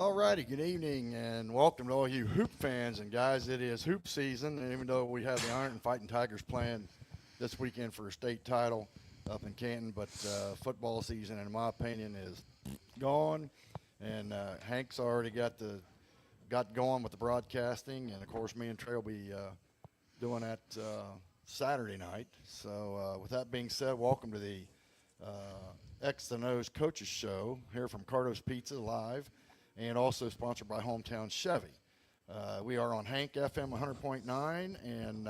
All righty, good evening and welcome to all you hoop fans. And guys, it is hoop season. And even though we have the Iron Fighting Tigers playing this weekend for a state title up in Canton, but football season, in my opinion, is gone. And Hank's already got going with the broadcasting, and of course, me and Trey will be doing that Saturday night. So, with that being said, welcome to the X the Nose Coaches Show here from Cardo's Pizza live, and also sponsored by Hometown Chevy. We are on Hank FM 100.9, and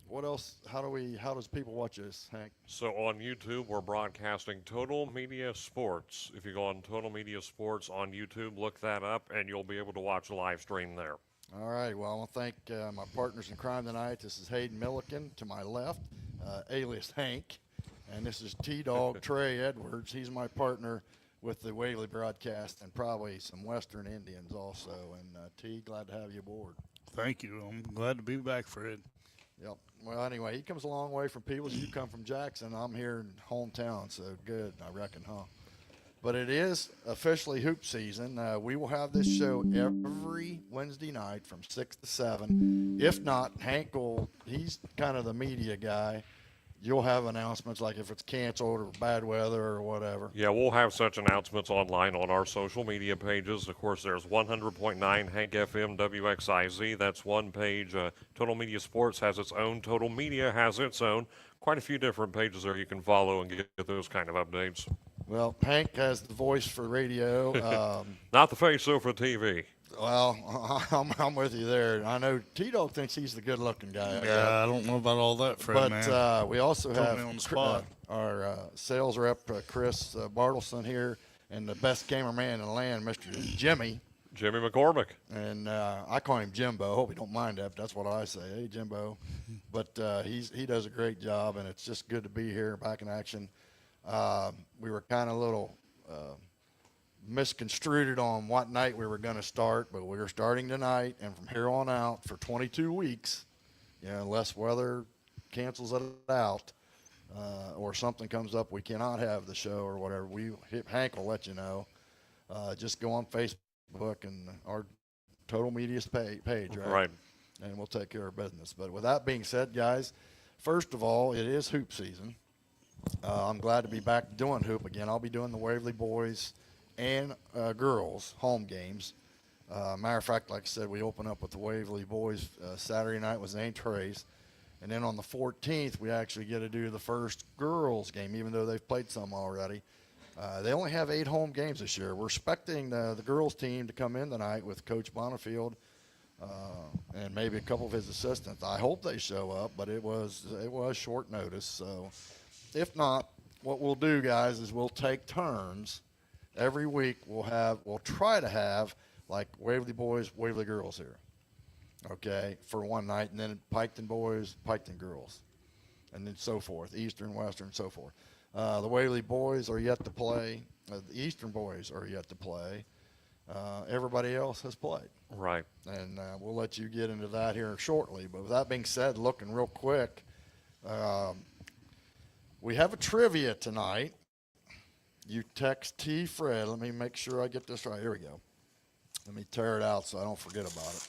what else? How does people watch us, Hank? So on YouTube, we're broadcasting Total Media Sports. If you go on Total Media Sports on YouTube, look that up, and you'll be able to watch the live stream there. All right. Well, I want to thank my partners in crime tonight. This is Hayden Milliken to my left, alias Hank, and this is T-Dog Trey Edwards. He's my partner with the Waverly broadcast and probably some Western Indians also. And T, glad to have you aboard. Thank you. I'm glad to be back, Fred. Yep. Well, anyway, he comes a long way from Peebles. You come from Jackson. I'm here in hometown, so good, I reckon, huh? But it is officially hoop season. We will have this show every Wednesday night from 6 to 7. If not, Hank he's kind of the media guy. You'll have announcements like if it's canceled or bad weather or whatever. Yeah, we'll have such announcements online on our social media pages. Of course, there's 100.9 Hank FM WXIZ. That's one page. Total Media Sports has its own. Total Media has its own. Quite a few different pages there you can follow and get those kind of updates. Well, Hank has the voice for radio. Not the face, though, for TV. Well, I'm with you there. I know T-Dog thinks he's the good-looking guy. Yeah, I don't know about all that, Fred, man. But we also Put have me on the spot. our sales rep, Chris Bartleson here, and the best cameraman in the land, Mr. Jimmy. Jimmy McCormick. And I call him Jimbo. I hope you don't mind that, but that's what I say. Hey, Jimbo. But he does a great job, and it's just good to be here, back in action. We were kind of a little misconstrued on what night we were going to start, but we're starting tonight, and from here on out for 22 weeks, unless weather cancels it out or something comes up, we cannot have the show or whatever. Hank will let you know. Just go on Facebook and our Total Media's page, right? Right. And we'll take care of business. But with that being said, guys, first of all, it is hoop season. I'm glad to be back doing hoop again. I'll be doing the Waverly boys and girls home games. Matter of fact, like I said, we open up with the Waverly boys Saturday night with St. Trace. And then on the 14th, we actually get to do the first girls game, even though they've played some already. They only have 8 home games this year. We're expecting the girls team to come in tonight with Coach Bonifield and maybe a couple of his assistants. I hope they show up, but it was short notice. So if not, what we'll do, guys, is we'll take turns. Every week we'll try to have like Waverly boys, Waverly girls here, okay, for one night, and then Piketon boys, Piketon girls, and then so forth, Eastern, Western, so forth. The Waverly boys are yet to play. The Eastern boys are yet to play. Everybody else has played. Right. And we'll let you get into that here shortly. But with that being said, looking real quick, we have a trivia tonight. You text T. Fred. Let me make sure I get this right. Here we go. Let me tear it out so I don't forget about it.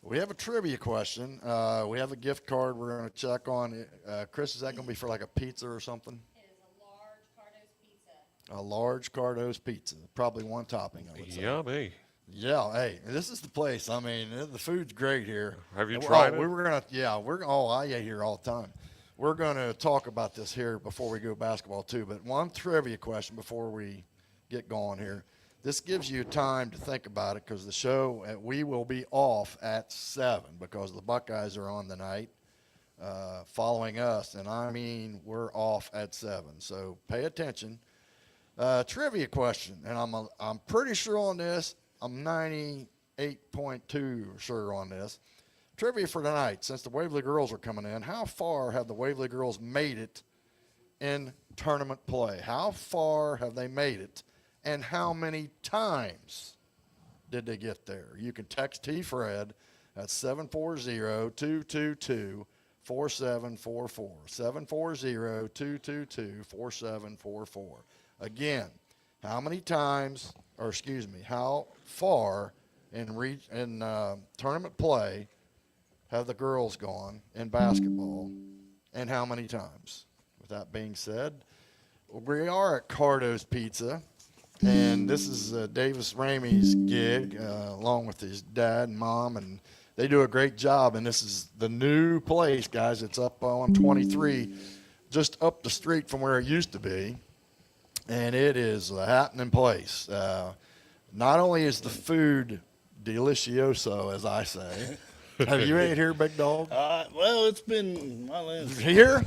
We have a trivia question. We have a gift card we're going to check on. Chris, is that going to be for like a pizza or something? It is a large Cardo's pizza. A large Cardo's pizza. Probably one topping, I would say. Yummy. Yeah, hey, this is the place. I mean, the food's great here. Have you tried it? We were gonna, I eat here all the time. We're gonna talk about this here before we go basketball too. But one trivia question before we get going here. This gives you time to think about it because the show we will be off at 7 because the Buckeyes are on the night following us, and I mean we're off at 7. So pay attention. Trivia question, and I'm pretty sure on this. I'm 98.2 sure on this. Trivia for tonight, since the Waverly girls are coming in, how far have the Waverly girls made it in tournament play? How far have they made it, and how many times did they get there? You can text T-Fred at 740-222-4744. 740-222-4744. Again, how many times how far in tournament play have the girls gone in basketball, and how many times? With that being said, we are at Cardo's Pizza, and this is Davis Ramey's gig, along with his dad and mom, and they do a great job. And this is the new place, guys. It's up on 23, just up the street from where it used to be, and it is a happening place. Not only is the food delicioso, as I say. Have you ate here, Big Dog? Well, it's been Here?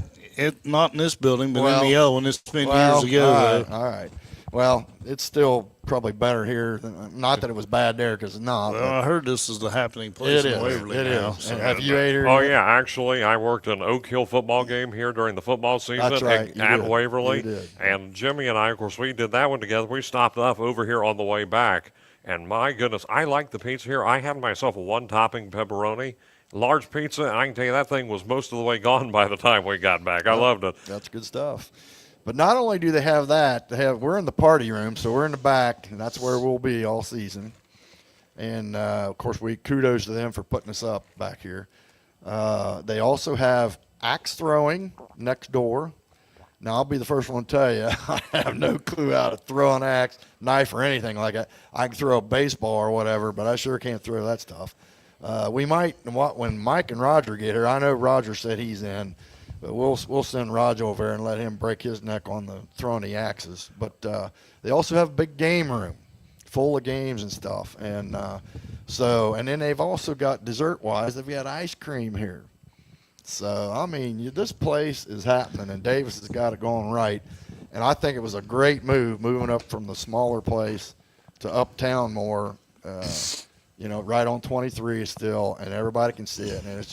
not in this building, but Well, in the other one. It's been years ago. All right. Well, it's still probably better here. Not that it was bad there, because it's not. Well, I heard this is the happening place It in is. Waverly It now. is. So And have you ate here? Oh yet? yeah, actually, I worked an Oak Hill football game here during the football season That's right, you at did. Waverly, You did. and Jimmy and I, of course, we did that one together. We stopped off over here on the way back, and my goodness, I like the pizza here. I had myself a one-topping pepperoni, large pizza, and I can tell you that thing was most of the way gone by the time we got back. I loved it. That's good stuff. But not only do they have that, we're in the party room, so we're in the back, and that's where we'll be all season. And, of course, kudos to them for putting us up back here. They also have axe throwing next door. Now, I'll be the first one to tell you, I have no clue how to throw an axe, knife, or anything like that. I can throw a baseball or whatever, but I sure can't throw that stuff. We might, when Mike and Roger get here, I know Roger said he's in, but we'll send Roger over there and let him break his neck on the throwing the axes. But they also have a big game room full of games and stuff. And and then they've also got dessert-wise, they've got ice cream here. So, I mean, this place is happening, and Davis has got it going right. And I think it was a great move, moving up from the smaller place to uptown more, right on 23 still, and everybody can see it, and it's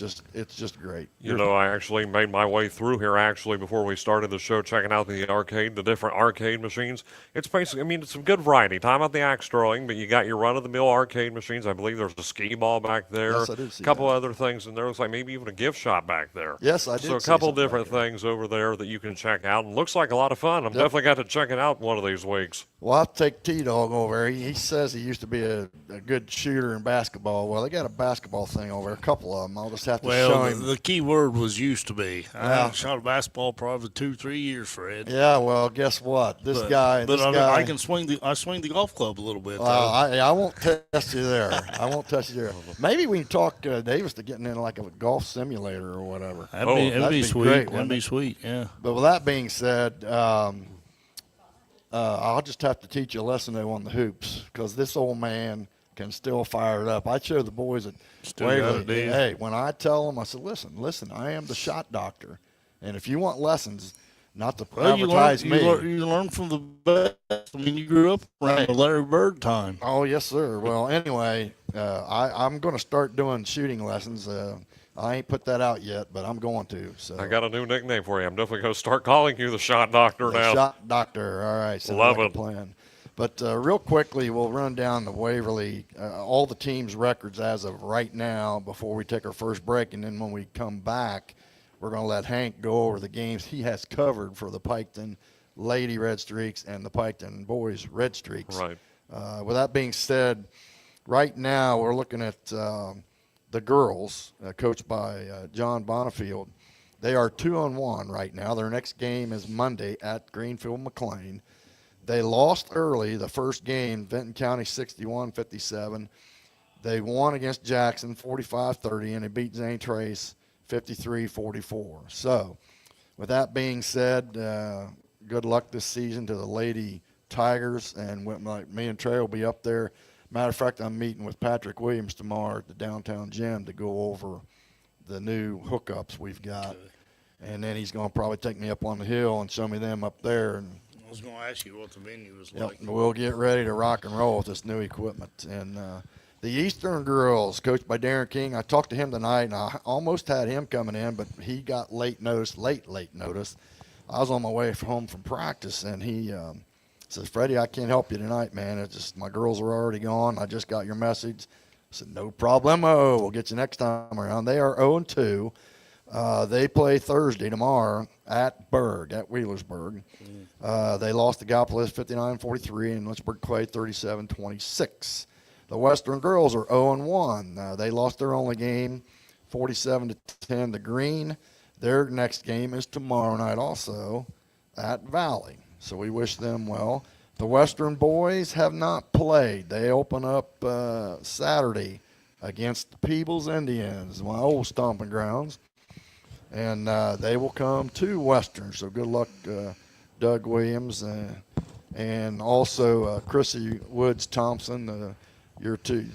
just great. You know, I actually made my way through here before we started the show, checking out the arcade, the different arcade machines. It's basically, I mean, it's some good variety. Talking about the axe throwing, but you got your run-of-the-mill arcade machines. I believe there's a skee ball back there. Yes, I did see a couple that. other things, and there was like maybe even a gift shop back there. Yes, I did So a see couple something different back there. things over there that you can check out, and looks like a lot of fun. I'm definitely got to check it out one of these weeks. Well, I'll take T-Dog over there. He says he used to be a good shooter in basketball. Well, they got a basketball thing over there, a couple of them. I'll just have to show Well, him. the key word was used to be. I Yeah. haven't shot a basketball probably 2-3 years, Fred. Yeah, well, guess what? This guy. I can swing the golf club a little bit. Though. I won't test you there. I won't test you there. Maybe we can talk Davis to getting in like a golf simulator or whatever. That'd be sweet. great, That'd wouldn't be it? sweet. Yeah. But with that being said, I'll just have to teach you a lesson though on the hoops, because this old man can still fire it up. I show the boys at Still got Waverly, it, do you? hey, when I tell them, I said, listen, I am the shot doctor, and if you want lessons, not to Well, advertise me. you learn from the best. I mean, you grew up around the Larry Bird time. Oh, yes, sir. Well, anyway, I'm going to start doing shooting lessons. I ain't put that out yet, but I'm going to. So I got a new nickname for you. I'm definitely going to start calling you the Shot Doctor the now. shot doctor. All right, sounds Love like it. a plan. But real quickly, we'll run down the Waverly, all the teams' records as of right now before we take our first break, and then when we come back, we're going to let Hank go over the games he has covered for the Piketon Lady Red Streaks and the Piketon Boys Red Streaks. Right. With that being said, right now we're looking at the girls, coached by John Bonifield. They are 2-1 right now. Their next game is Monday at Greenfield McLean. They lost early the first game, Benton County 61-57. They won against Jackson 45-30, and they beat Zane Trace 53-44. So, with that being said, good luck this season to the Lady Tigers, and me and Trey will be up there. Matter of fact, I'm meeting with Patrick Williams tomorrow at the downtown gym to go over the new hookups we've got. And then he's going to probably take me up on the hill and show me them up there. And I was going to ask you what the venue was yep, like. we'll get ready to rock and roll with this new equipment. And the Eastern girls, coached by Darren King, I talked to him tonight, and I almost had him coming in, but he got late notice. I was on my way home from practice, and he says, Freddie, I can't help you tonight, man. It's just my girls are already gone. I just got your message. I said, no problemo. We'll get you next time around. They are 0-2. They play Thursday tomorrow at Wheelersburg. They lost to Gallipolis 59-43 and Lynchburg Clay 37-26. The Western girls are 0-1. They lost their only game 47-10 to Green. Their next game is tomorrow night also at Valley. So we wish them well. The Western boys have not played. They open up Saturday against the Peebles Indians, my old stomping grounds. And they will come to Western. So good luck, Doug Williams, and also Chrissy Woods Thompson.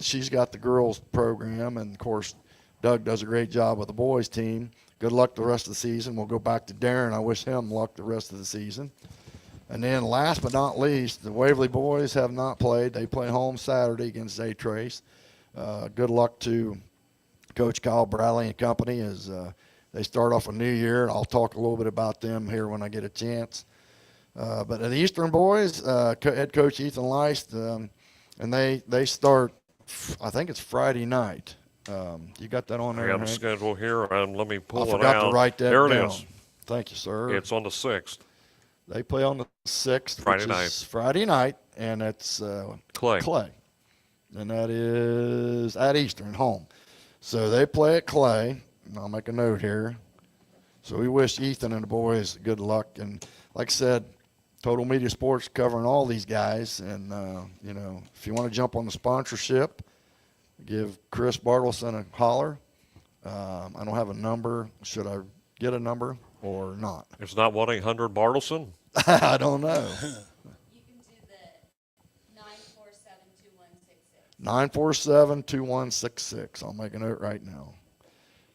She's got the girls program, and of course, Doug does a great job with the boys team. Good luck the rest of the season. We'll go back to Darren. I wish him luck the rest of the season. And then last but not least, the Waverly boys have not played. They play home Saturday against Zatrace. Good luck to Coach Kyle Bradley and company as they start off a new year. I'll talk a little bit about them here when I get a chance. But the Eastern boys, head coach Ethan Leist, and they start, I think it's Friday night. You got that on there, I got the Hank? schedule here, and let me pull it out. I forgot to write that there down. It is. Thank you, sir. It's on the 6th. They play on the 6th, Friday which is Friday night, and it's Clay. And that is at Eastern, home. So they play at Clay. And I'll make a note here. So we wish Ethan and the boys good luck. And like I said, Total Media Sports covering all these guys. And, if you want to jump on the sponsorship, give Chris Bartleson a holler. I don't have a number. Should I get a number or not? It's not 1-800 Bartleson? I don't know. You can do the 947-2166. 947-2166. I'll make a note right now.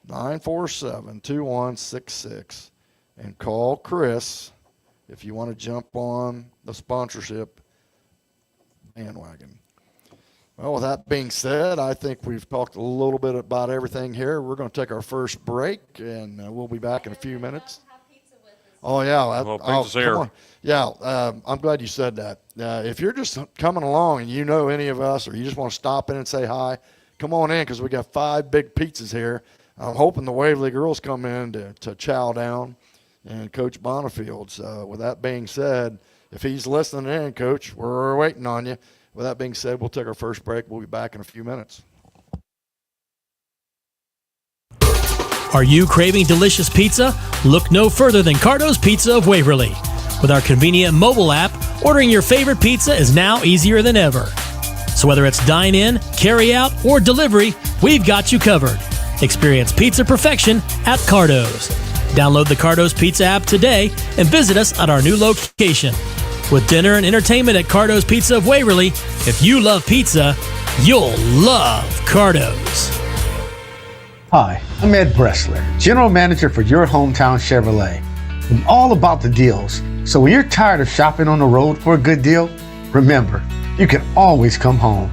947-2166. And call Chris if you want to jump on the sponsorship bandwagon. Well, with that being said, I think we've talked a little bit about everything here. We're going to take our first break, and we'll be back in a few minutes. Have pizza with us. Oh, yeah. Well, pizza's here. Come on. Yeah, I'm glad you said that. If you're just coming along and you know any of us or you just want to stop in and say hi, come on in because we got 5 big pizzas here. I'm hoping the Waverly girls come in to chow down and Coach Bonifield. So with that being said, if he's listening in, Coach, we're waiting on you. With that being said, we'll take our first break. We'll be back in a few minutes. Are you craving delicious pizza? Look no further than Cardo's Pizza of Waverly. With our convenient mobile app, ordering your favorite pizza is now easier than ever. So whether it's dine-in, carry-out, or delivery, we've got you covered. Experience pizza perfection at Cardo's. Download the Cardo's Pizza app today and visit us at our new location. With dinner and entertainment at Cardo's Pizza of Waverly, if you love pizza, you'll love Cardo's. Hi, I'm Ed Bressler, General Manager for Your Hometown Chevrolet. I'm all about the deals, so when you're tired of shopping on the road for a good deal, remember, you can always come home.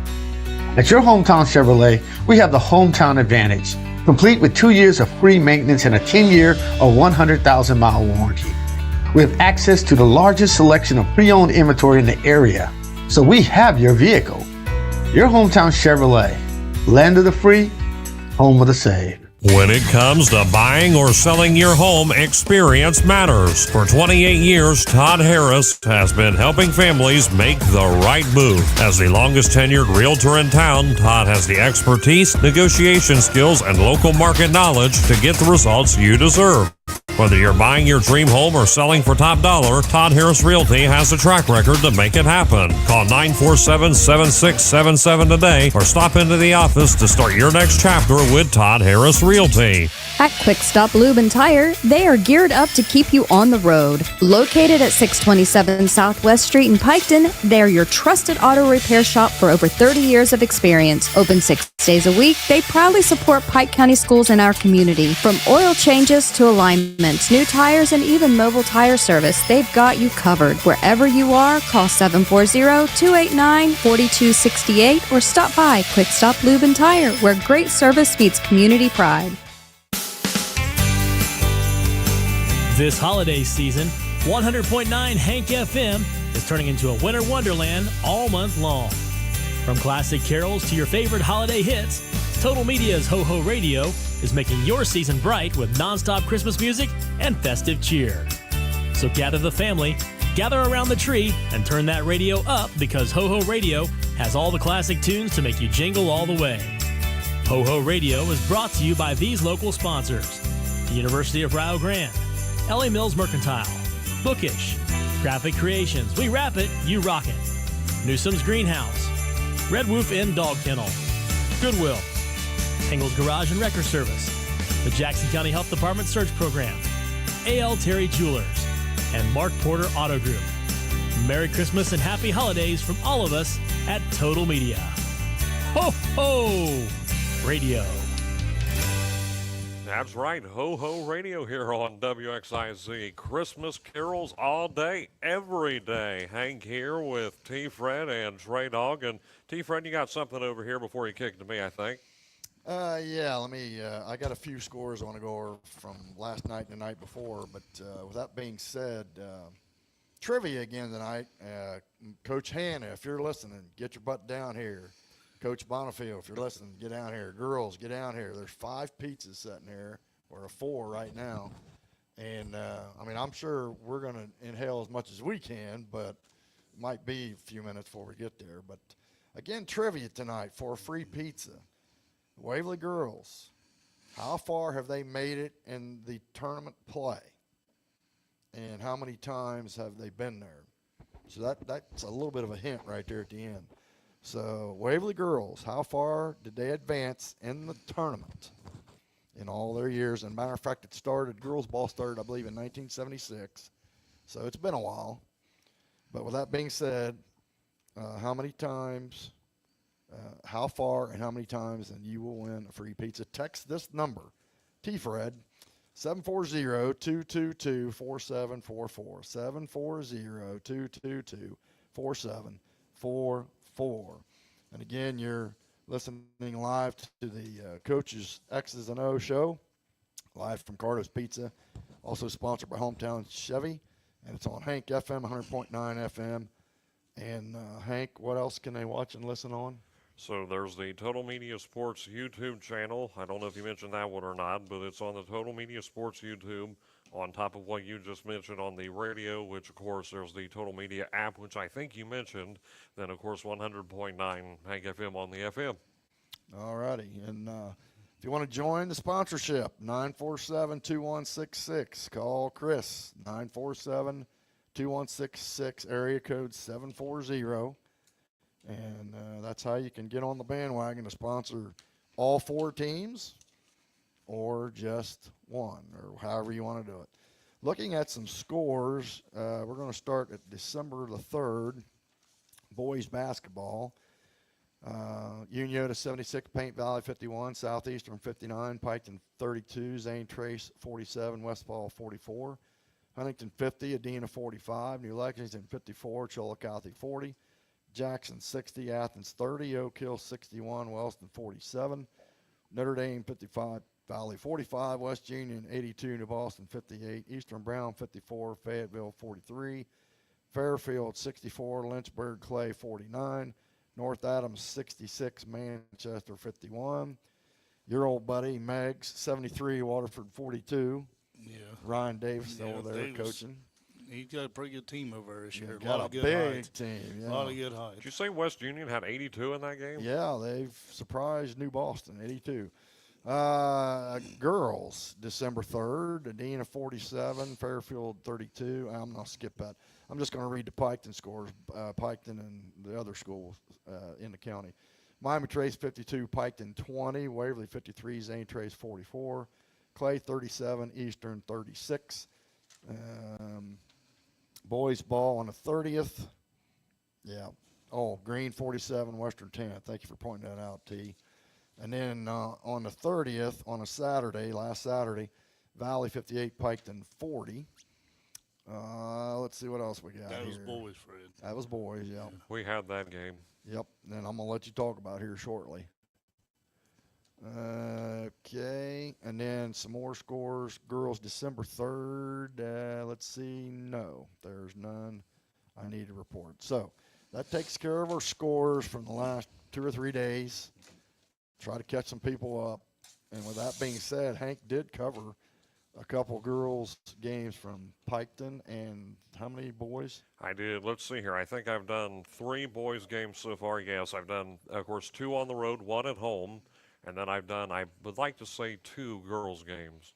At Your Hometown Chevrolet, we have the Hometown Advantage, complete with 2 years of free maintenance and a 10-year or 100,000-mile warranty. We have access to the largest selection of pre-owned inventory in the area, so we have your vehicle. Your Hometown Chevrolet, land of the free, home of the save. When it comes to buying or selling your home, experience matters. For 28 years, Todd Harris has been helping families make the right move. As the longest tenured realtor in town, Todd has the expertise, negotiation skills, and local market knowledge to get the results you deserve. Whether you're buying your dream home or selling for top dollar, Todd Harris Realty has a track record to make it happen. Call 947-7677 today or stop into the office to start your next chapter with Todd Harris Realty. At Quick Stop Lube and Tire, they are geared up to keep you on the road. Located at 627 Southwest Street in Piketon, they're your trusted auto repair shop for over 30 years of experience. Open 6 days a week, they proudly support Pike County schools in our community. From oil changes to alignments, new tires, and even mobile tire service, they've got you covered. Wherever you are, call 740-289-4268 or stop by Quick Stop Lube and Tire, where great service meets community pride. This holiday season, 100.9 Hank FM is turning into a winter wonderland all month long. From classic carols to your favorite holiday hits, Total Media's Ho Ho Radio is making your season bright with nonstop Christmas music and festive cheer. So gather the family, gather around the tree, and turn that radio up because Ho Ho Radio has all the classic tunes to make you jingle all the way. Ho Ho Radio is brought to you by these local sponsors: the University of Rio Grande, LA Mills Mercantile, Bookish, Graphic Creations, we wrap it, you rock it, Newsom's Greenhouse, Red Wolf Inn Dog Kennel, Goodwill, Engel's Garage and Wrecker Service, the Jackson County Health Department Search Program, A.L. Terry Jewelers, and Mark Porter Auto Group. Merry Christmas and Happy Holidays from all of us at Total Media. Ho ho! Radio. That's right, Ho Ho Radio here on WXIZ. Christmas carols all day, every day. Hank here with T-Fred and Trey Dog. And T-Fred, you got something over here before you kick it to me, I think. Yeah, let me, I got a few scores I want to go over from last night and the night before, but with that being said, trivia again tonight. Coach Hanna, if you're listening, get your butt down here. Coach Bonifield, if you're listening, get down here. Girls, get down here. There's 5 pizzas sitting here, or a 4 right now. And, I mean, I'm sure we're going to inhale as much as we can, but it might be a few minutes before we get there. But, again, trivia tonight for a free pizza. Waverly girls, how far have they made it in the tournament play? And how many times have they been there? So that's a little bit of a hint right there at the end. So Waverly girls, how far did they advance in the tournament in all their years? And matter of fact, girls ball started, I believe, in 1976. So it's been a while. But with that being said, how many times, how far and how many times, and you will win a free pizza. Text this number, T-Fred, 740-222-4744, 740-222-4744. And again, you're listening live to the Coach's X's and O show, live from Cardo's Pizza, also sponsored by Hometown Chevy, and it's on Hank FM, 100.9 FM. And Hank, what else can they watch and listen on? So there's the Total Media Sports YouTube channel. I don't know if you mentioned that one or not, but it's on the Total Media Sports YouTube on top of what you just mentioned on the radio, which, of course, there's the Total Media app, which I think you mentioned. Then, of course, 100.9 Hank FM on the FM. All righty. And if you want to join the sponsorship, 947-2166. Call Chris, 947-2166, area code 740. And that's how you can get on the bandwagon to sponsor all 4 teams or just one, or however you want to do it. Looking at some scores, we're going to start at December the 3rd, boys basketball. Uniota 76, Paint Valley 51, Southeastern 59, Piketon 32, Zane Trace 47, Westfall 44, Huntington 50, Adena 45, New Lexington 54, Chillicothe 40, Jackson 60, Athens 30, Oak Hill 61, Wellston 47, Notre Dame 55, Valley 45, West Union 82, New Boston 58, Eastern Brown 54, Fayetteville 43, Fairfield 64, Lynchburg Clay 49, North Adams 66, Manchester 51, your old buddy Megs 73, Waterford 42. Yeah. Ryan Davis over there coaching. He's got a pretty good team over there this year. Got a big team. Yeah. A lot of good height. Did you say West Union had 82 in that game? Yeah, they've surprised New Boston, 82. Girls, December 3rd, Adena 47, Fairfield 32. I'm going to skip that. I'm just going to read the Piketon scores, Piketon and the other schools in the county. Miami Trace 52, Piketon 20, Waverly 53, Zane Trace 44, Clay 37, Eastern 36. Boys ball on the 30th. Yeah. Oh, Green 47, Western 10. Thank you for pointing that out, T. And then on the 30th, on a Saturday, last Saturday, Valley 58, Piketon 40. Let's see what else we got here. That was boys, Fred. That was boys, yeah. We had that game. Yep. And I'm going to let you talk about here shortly. Okay. And then some more scores. Girls, December 3rd. Let's see. No, there's none I need to report. So that takes care of our scores from the last 2 or 3 days. Try to catch some people up. And with that being said, Hank did cover a couple girls' games from Piketon, and how many boys? I did. Let's see here. I think I've done 3 boys games so far. Yes, I've done, of course, 2 on the road, 1 at home, and then I've done, I would like to say 2 girls games.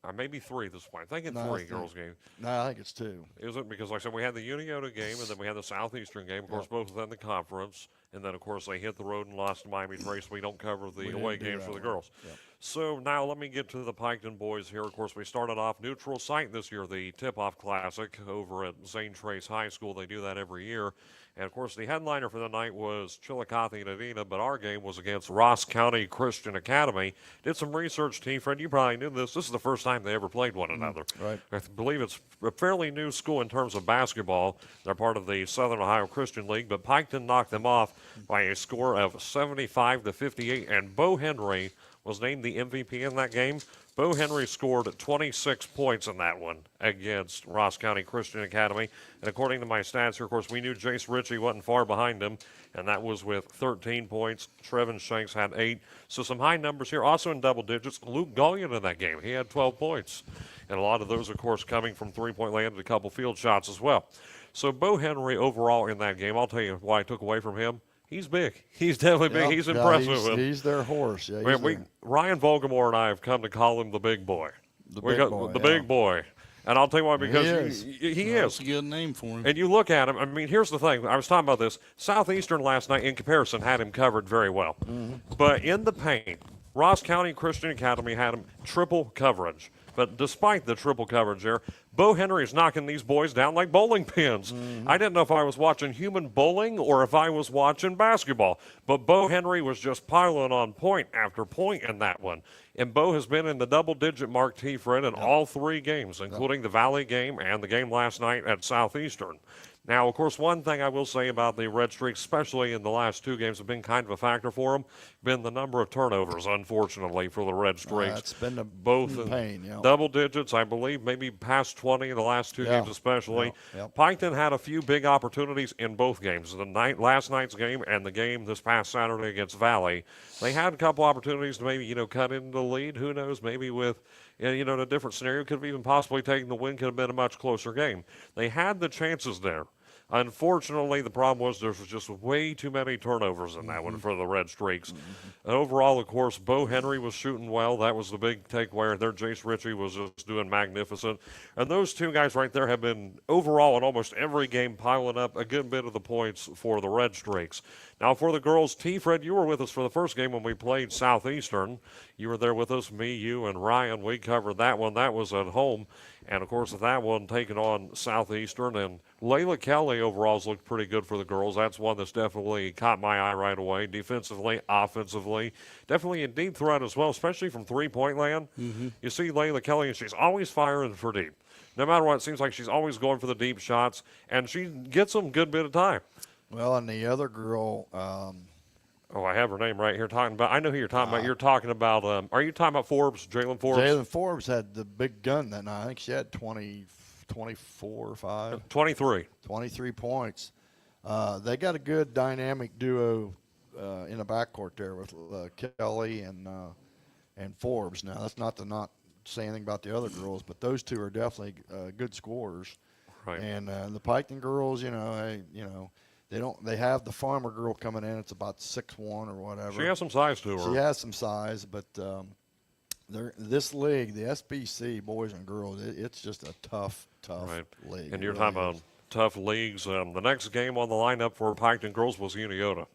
Or maybe 3 at this point. I think it's No, I 3 think- girls games. No, I think it's 2. Is it? Because, like I said, we had the Uniota game, and then we had the Southeastern game, of course, both within the conference. And then, of course, they hit the road and lost to Miami Trace. We don't cover the didn't away do games that for the one. girls. Yep. So now let me get to the Piketon boys here. Of course, we started off neutral site this year, the Tip-Off Classic over at Zane Trace High School. They do that every year. And, of course, the headliner for the night was Chillicothe and Adina, but our game was against Ross County Christian Academy. Did some research, T. Fred, you probably knew this. This is the first time they ever played one another. right. I believe it's a fairly new school in terms of basketball. They're part of the Southern Ohio Christian League, but Piketon knocked them off by a score of 75-58, and Bo Henry was named the MVP in that game. Bo Henry scored 26 points in that one against Ross County Christian Academy. And according to my stats here, of course, we knew Jace Ritchie wasn't far behind him, and that was with 13 points. Trevin Shanks had 8. So some high numbers here. Also in double digits, Luke Gullion in that game. He had 12 points. And a lot of those, of course, coming from three-point land and a couple field shots as well. So Bo Henry overall in that game, I'll tell you why I took away from him. He's big. He's definitely big. Yeah, He's yeah, impressive. He's their horse. Yeah, Man, Ryan Volgamore and I have come to call him the big boy. The We big got boy, the yeah. big boy. And I'll tell you why, because is. he That's is. a good name for him. And you look at him, I mean, here's the thing. I was talking about this. Southeastern last night, in comparison, had him covered very well. But in the paint, Ross County Christian Academy had him triple coverage. But despite the triple coverage there, Bo Henry is knocking these boys down like bowling pins. I didn't know if I was watching human bowling or if I was watching basketball. But Bo Henry was just piling on point after point in that one. And Bo has been in the double-digit mark, T. Fred, in all 3 games, including the Valley game and the game last night at Southeastern. Now, of course, one thing I will say about the Red Streaks, especially in the last 2 games, have been kind of a factor for them, been the number of turnovers, unfortunately, for the Red Streaks. That's been the Both in pain, yeah. double digits, I believe, maybe past 20 in the last 2 Yeah. games especially. Yeah. Piketon had a few big opportunities in both games, last night's game and the game this past Saturday against Valley. They had a couple opportunities to maybe, cut into the lead. Who knows, maybe with, in a different scenario, could have even possibly taken the win, could have been a much closer game. They had the chances there. Unfortunately, the problem was there was just way too many turnovers in that one for the Red Streaks. And overall, of course, Bo Henry was shooting well. That was the big takeaway. There, Jace Ritchie was just doing magnificent. And those 2 guys right there have been, overall, in almost every game, piling up a good bit of the points for the Red Streaks. Now, for the girls, T. Fred, you were with us for the first game when we played Southeastern. You were there with us, me, you, and Ryan. We covered that one. That was at home. And, of course, that one taking on Southeastern. And Layla Kelly overall has looked pretty good for the girls. That's one that's definitely caught my eye right away. Defensively, offensively, definitely a deep threat as well, especially from three-point land. You see Layla Kelly, and she's always firing for deep. No matter what, it seems like she's always going for the deep shots, and she gets them a good bit of time. Well, and the other girl, Oh, I have her name right here. I know who you're talking about. You're talking about. Are you talking about Forbes, Jalen Forbes? Jalen Forbes had the big gun that night. I think she had 24 or 5. 23. 23 points. They got a good dynamic duo in the backcourt there with Kelly and Forbes. Now, that's not to not say anything about the other girls, but those 2 are definitely good scorers. Right. And the Piketon girls, they have the Farmer girl coming in. It's about 6'1" or whatever. She has some size to her. She has some size, but this league, the SBC boys and girls, it's just a tough Right. league. And It you're really talking is. about tough leagues. The next game on the lineup for Piketon girls was Uniota.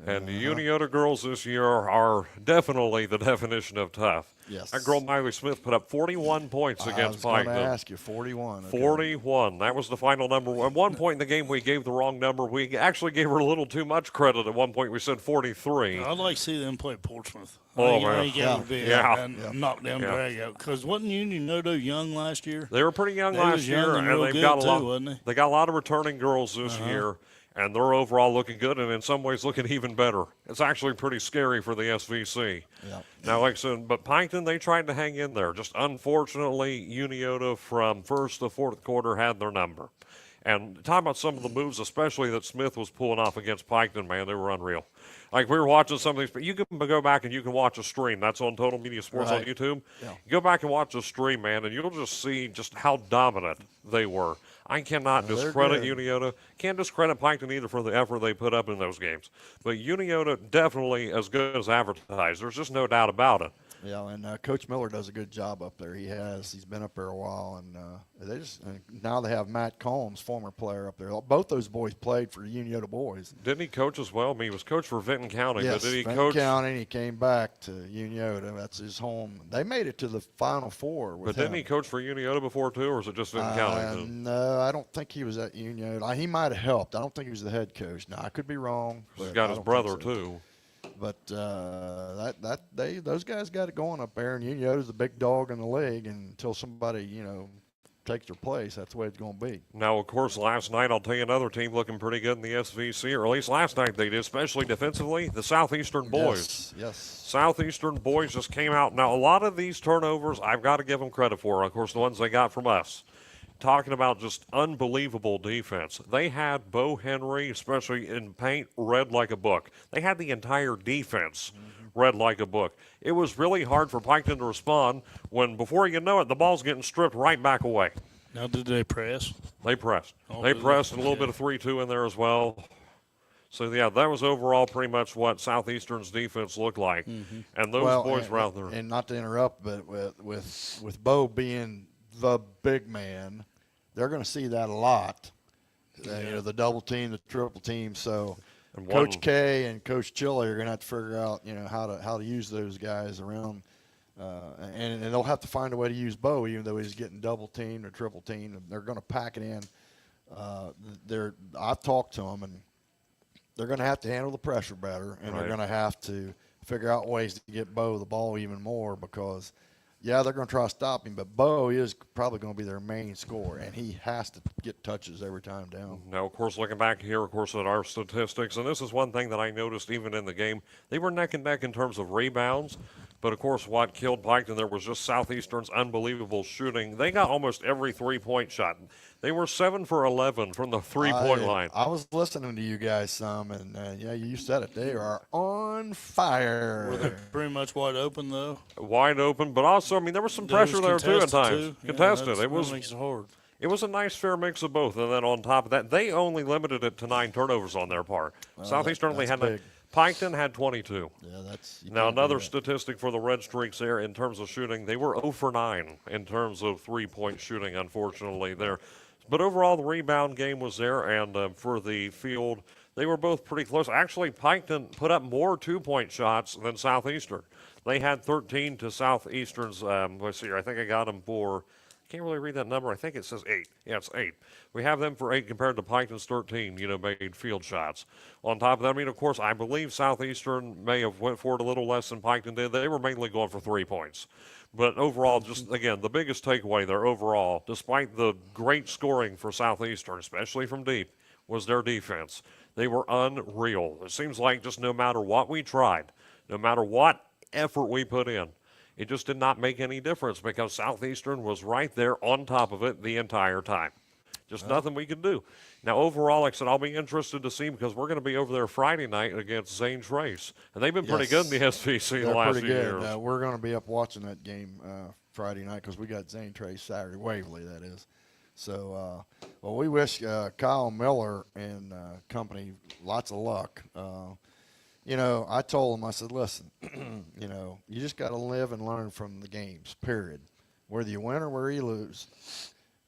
And the Uniota girls this year are definitely the definition of tough. Yes. That girl Miley Smith put up 41 points I against was going to Piketon. ask you, 41. Okay. 41. That was the final number. At one point in the game, we gave the wrong number. We actually gave her a little too much credit. At one point, we said 43. I'd like to see them play Portsmouth. Oh, I man. think that would be Yeah. and knock them Yeah. drag out. Because wasn't Unioto young last year? They were pretty young They last was young year, and and real they've good got a too, lot. wasn't they? They got a lot of returning girls this year, and they're overall looking good, and in some ways looking even better. It's actually pretty scary for the SVC. Yep. Now, like I said, but Piketon, they tried to hang in there. Just unfortunately, Uniota from first to fourth quarter had their number. And talking about some of the moves, especially that Smith was pulling off against Piketon, man, they were unreal. Like, we were watching some of these, but you can go back and you can watch a stream. That's on Total Media Sports on Right. YouTube. Yeah. You go back and watch a stream, man, and you'll just see just how dominant they were. I cannot Well, they're discredit good. Uniota. Can't discredit Piketon either for the effort they put up in those games. But Uniota definitely as good as advertised. There's just no doubt about it. Yeah, and Coach Miller does a good job up there. He has. He's been up there a while, and now they have Matt Combs, former player, up there. Both those boys played for Uniota boys. Didn't he coach as well? I mean, he was coach for Vinton County, Yes, but did he Benton coach? County, and he came back to Uniota. That's his home. They made it to the Final Four with But didn't him. he coach for Uniota before too, or is it just Vinton County? No, I don't think he was at Uniota. He might have helped. I don't think he was the head coach. Now I could be wrong. He's but got I his don't brother think so. too. But those guys got it going up there, and Uniota's the big dog in the league. And until somebody takes their place, that's the way it's going to be. Now, of course, last night I'll tell you another team looking pretty good in the SVC, or at least last night they did, especially defensively. The Southeastern boys. Yes. Southeastern boys just came out. Now, a lot of these turnovers, I've got to give them credit for. Of course, the ones they got from us. Talking about just unbelievable defense. They had Bo Henry, especially in paint, read like a book. They had the entire defense read like a book. It was really hard for Piketon to respond when, before you know it, the ball's getting stripped right back away. Now, did they press? They pressed. Oh, They did they? pressed and a little Okay. bit of 3-2 in there as well. So, yeah, that was overall pretty much what Southeastern's defense looked like. And those boys were out there. And not to interrupt, but with Bo being the big man, they're going to see that a lot. The double team, the triple team. So And Coach K and Coach Chili are going to have to figure out, how to use those guys around, and they'll have to find a way to use Bo, even though he's getting double teamed or triple teamed. They're going to pack it in. I've talked to them, and they're going to have to handle the pressure better, and Right. they're going to have to figure out ways to get Bo the ball even more because, yeah, they're going to try to stop him, but Bo is probably going to be their main scorer, and he has to get touches every time down. Now, of course, looking back here, of course, at our statistics, and this is one thing that I noticed even in the game, they were neck and neck in terms of rebounds. But, of course, what killed Piketon there was just Southeastern's unbelievable shooting. They got almost every three-point shot. They were 7 for 11 from the three-point line. I was listening to you guys some, and, you said it. They are on fire. Were they pretty much wide open, though? Wide open, but also, I mean, there was some It pressure was there, too, at contested, times. too. Yeah, Contested. that's It what was makes it hard. It was a nice, fair mix of both. And then on top of that, they only limited it to 9 turnovers on their part. Southeastern only that's had big. Piketon had 22. Yeah, that's you Now, can't do another that. statistic for the Red Streaks there in terms of shooting, they were 0 for 9 in terms of three-point shooting, unfortunately, there. But overall, the rebound game was there, and for the field, they were both pretty close. Actually, Piketon put up more two-point shots than Southeastern. They had 13 to Southeastern's, let's see here, I think I got them for, can't really read that number. I think it says 8. Yeah, it's 8. We have them for 8 compared to Piketon's 13, made field shots. On top of that, I mean, of course, I believe Southeastern may have went for it a little less than Piketon did. They were mainly going for 3 points. But overall, just, again, the biggest takeaway there overall, despite the great scoring for Southeastern, especially from deep, was their defense. They were unreal. It seems like just no matter what we tried, no matter what effort we put in, it just did not make any difference because Southeastern was right there on top of it the entire time. Just nothing we could do. Now, overall, like I said, I'll be interested to see because we're going to be over there Friday night against Zane Trace. And they've been pretty good in the SVC the They're last pretty few good. years. We're going to be up watching that game Friday night because we got Zane Trace Saturday, Waverly, that is. So, we wish Kyle Miller and company lots of luck. I told him, I said, listen, you just got to live and learn from the games, period. Whether you win or whether you lose,